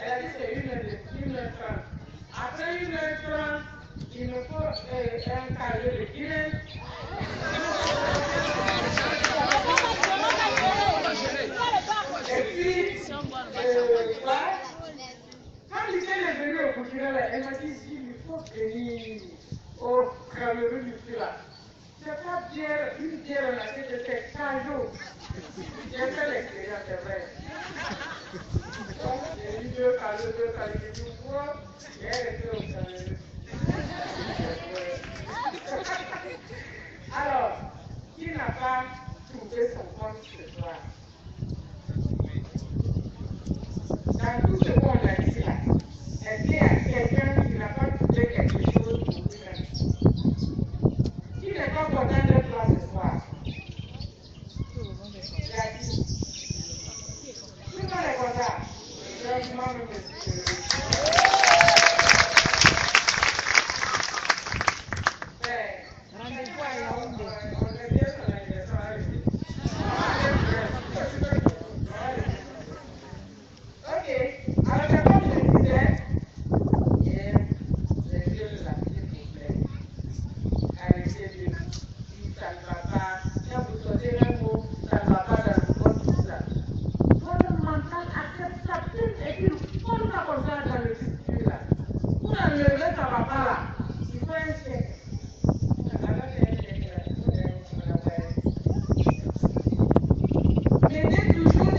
Elle a dit c'est 1h30. Après 1h30, il nous faut un carré de Guinée. Et puis, quand Michel est venu au Burkina, elle m'a dit il faut venir au Cameroun ici là. C'est pas bière, une bière on a fait de ces 15 jours. J'ai fait l'expérience, c'est vrai. Donc, j'ai eu 2 carrés, j'ai dit quoi? J'ai resté au Cameroun. Alors, qui n'a pas trouvé son compte ce soir? Dans tout ce qu'on a dit là, est-ce qu'il y a quelqu'un qui n'a pas trouvé quelque chose pour lui-même? Qui n'est pas content d'être là ce soir? Tout le monde est content. Franchement, monsieur. Rendez-vous à Yaoundé. On est bien sur l'anniversaire. Ok, alors c'est comme je disais, les yeux de la fille vous plaît. Arrêtez-le. Si ça ne va pas, quand vous sortez un mot, ça ne va pas dans votre tout ça. Votre mental accepte ça tout et puis on nous a comme ça dans le futur là. Vous n'enlevez ça ne va pas là. Il faut un chèque. Mettez toujours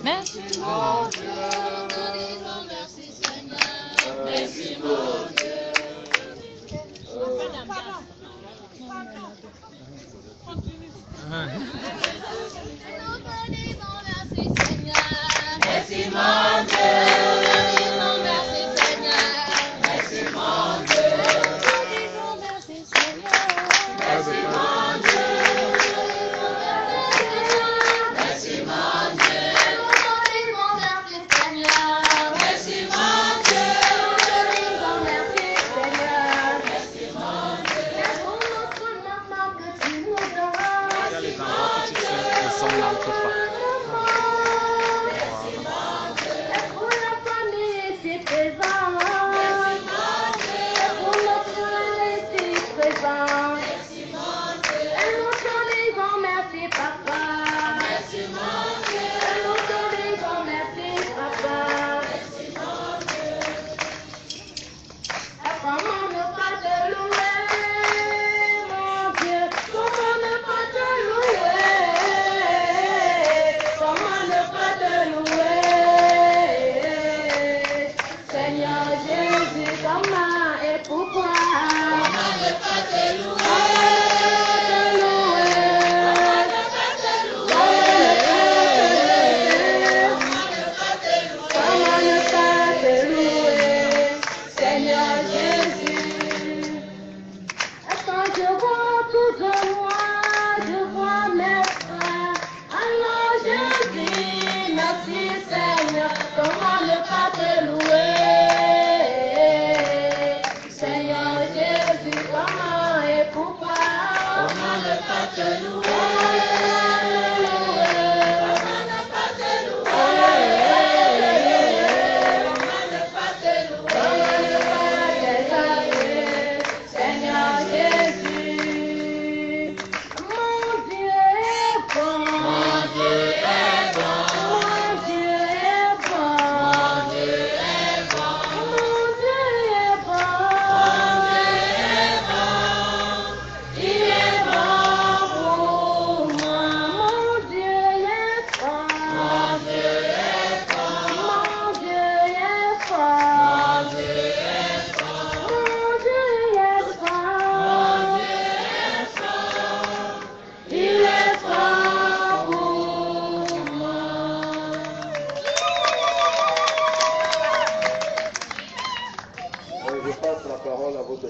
Merci mon Dieu, merci Seigneur, merci mon Dieu. Merci mon Dieu, merci Seigneur, merci mon Dieu, merci Seigneur, merci mon Dieu, merci mon Dieu, merci Seigneur, merci mon Dieu, merci mon Dieu.
Il y a les endroits qui le son n'entre pas. Voilà.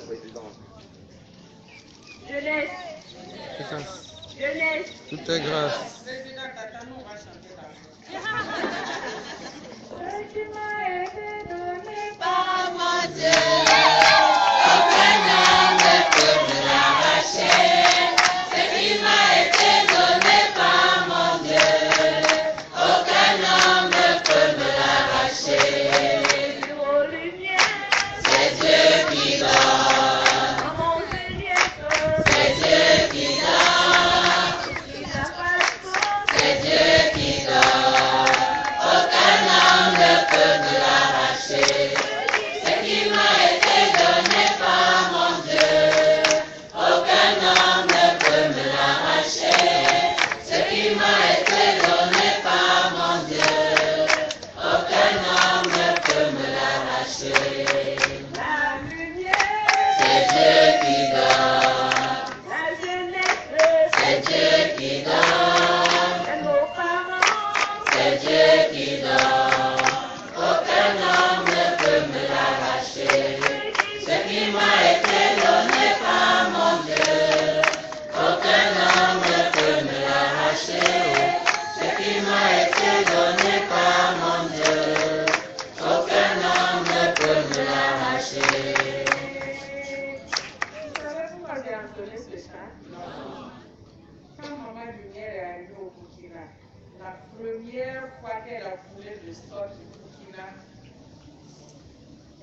président.
Jeunesse. Jeunesse.
Tout est grâce.
Président Tatanou va chanter là.
Ce qui m'a été donné par mon Dieu, aucun homme ne peut me l'arracher. Ce qui m'a été donné par mon Dieu, aucun homme ne peut me l'arracher. C'est Dieu qui donne. C'est Dieu qui donne. C'est Dieu qui donne. Aucun homme ne peut me l'arracher. Ce qui m'a été donné par mon Dieu, aucun homme ne peut me l'arracher. Ce qui m'a été donné par mon Dieu, aucun homme ne peut me l'arracher. C'est Dieu qui donne. C'est Dieu qui donne. C'est Dieu qui donne. Aucun homme ne peut me l'arracher. Ce qui m'a été donné par mon Dieu, aucun homme ne peut me l'arracher. Ce qui m'a été donné par mon Dieu, aucun homme ne peut me l'arracher.
Vous savez pourquoi j'ai entonné ce chant? Quand Maman Lumière est arrivée au Burkina, la première fois qu'elle a foulé le sol du Burkina,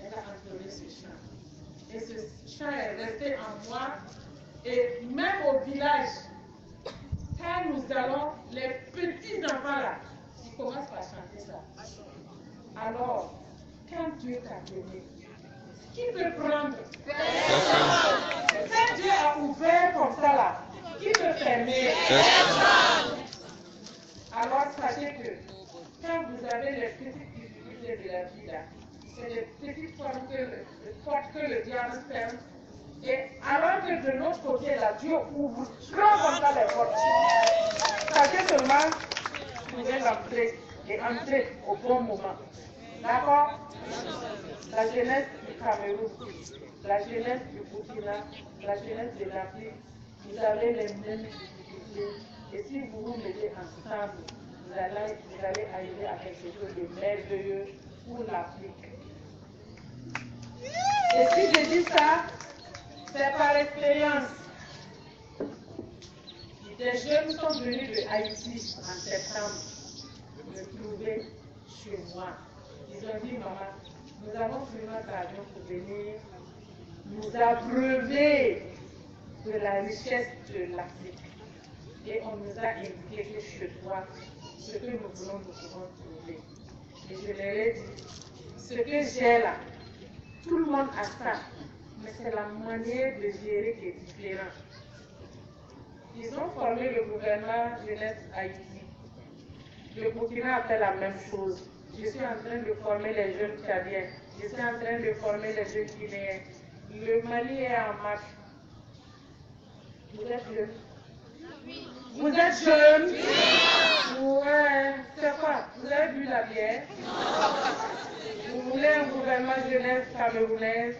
elle a entonné ce chant. Et ce chant est resté en moi. Et même au village, quand nous allons, les petits enfants là, ils commencent par chanter ça. Alors, quand Dieu t'a donné, qui peut prendre? Quand Dieu a ouvert comme ça là, qui peut fermer? Alors sachez que quand vous avez les petites difficultés de la vie là, c'est les petites portes que le diable ferme. Et alors que de l'autre côté là, Dieu ouvre grand comme ça les portes. Sachez seulement que vous pouvez l'entrer et entrer au bon moment. D'accord? La jeunesse du Cameroun, la jeunesse du Burkina, la jeunesse de l'Afrique, vous avez les mêmes difficultés. Et si vous vous mettez ensemble, vous allez arriver à quelque chose de merveilleux pour l'Afrique. Et si je dis ça, c'est par expérience. Des jeunes sont venus de Haïti en septembre me trouver chez moi. Ils ont dit, maman, nous avons pris notre avion pour venir nous abreuver de la richesse de l'Afrique. Et on nous a indiqué que chez toi, ce que nous voulons, nous pouvons trouver. Et je leur ai dit, ce que j'ai là, tout le monde a ça, mais c'est la manière de gérer qui est différente. Ils ont formé le gouvernement Jeunesse Haïti. Le Burkina a fait la même chose. Je suis en train de former les jeunes Tchadiens. Je suis en train de former les jeunes Guinéens. Le Mali est en marche. Vous êtes jeunes? Vous êtes jeunes? Ouais. C'est quoi? Vous avez bu la bière? Vous voulez un gouvernement jeunesse camerounaise?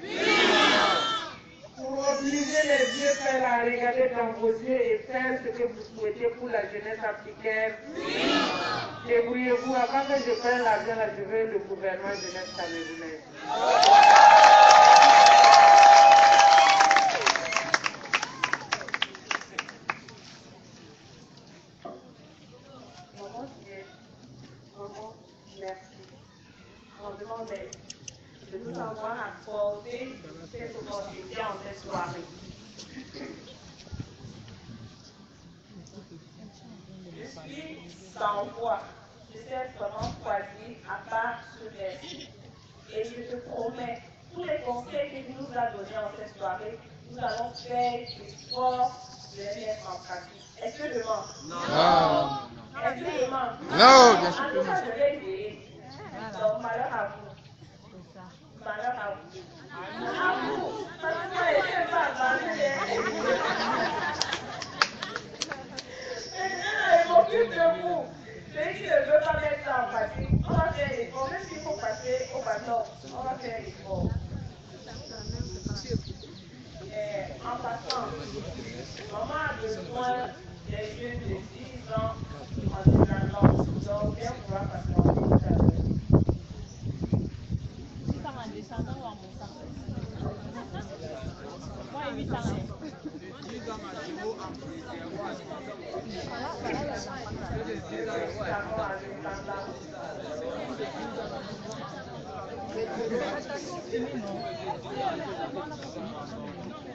Pour obliger les vieux pères à regarder dans vos yeux et faire ce que vous souhaitez pour la jeunesse africaine. Débrouillez-vous, avant que je prenne l'argent, là, je veux le gouvernement jeunesse camerounaise. Maman, merci. On demande de nous avoir accordé cette opportunité en cette soirée. Je suis sans voix. Je suis vraiment choisie à part ce reste. Et je te promets, tous les conseils que tu nous as donnés en cette soirée, nous allons faire l'effort de les mettre en pratique. Est-ce que je mens?
Non.
Est-ce que je mens?
Non, bien sûr
En tout cas, je vais essayer. Donc, malheur à vous. Malheur à vous. À vous. Parce que moi, je ne sais pas avancer. Je m'occupe de vous. Celui qui ne veut pas mettre ça en pratique, on va faire l'effort. Même s'il faut passer au bâton, on va faire l'effort.
Maman a besoin des jeunes de 10 ans en Finlande. Donc, bien pouvoir passer en tout à l'heure.
Si ça en descendant ou en montant. Moi, 8 ans.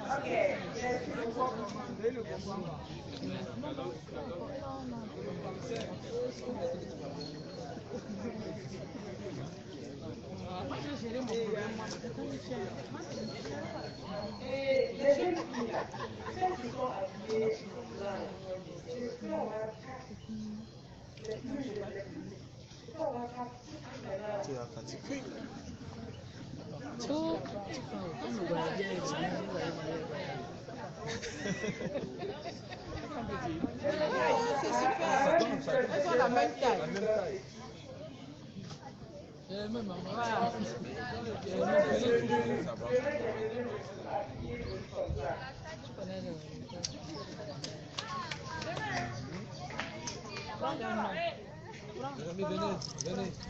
Ok, merci beaucoup. Et les jeunes filles là, celles qui sont habillées blanc, j'espère qu'on va les plus jeunes, j'espère qu'on va
C'est super. Elles ont la même taille.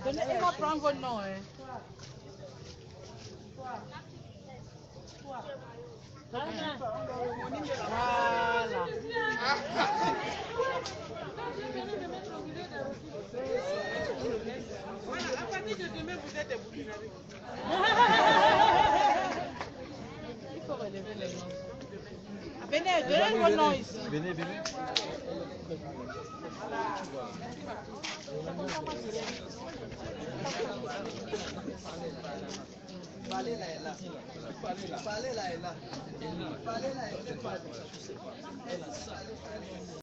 Donnez, il va prendre votre nom. Voilà.
Voilà, à partir de demain, vous êtes des Burkinabés.
Il faut relever les noms. Venez, donnez vos noms ici.
Venez, venez.
Parlez là, elle là. Parlez là, elle là. Parlez là, elle là.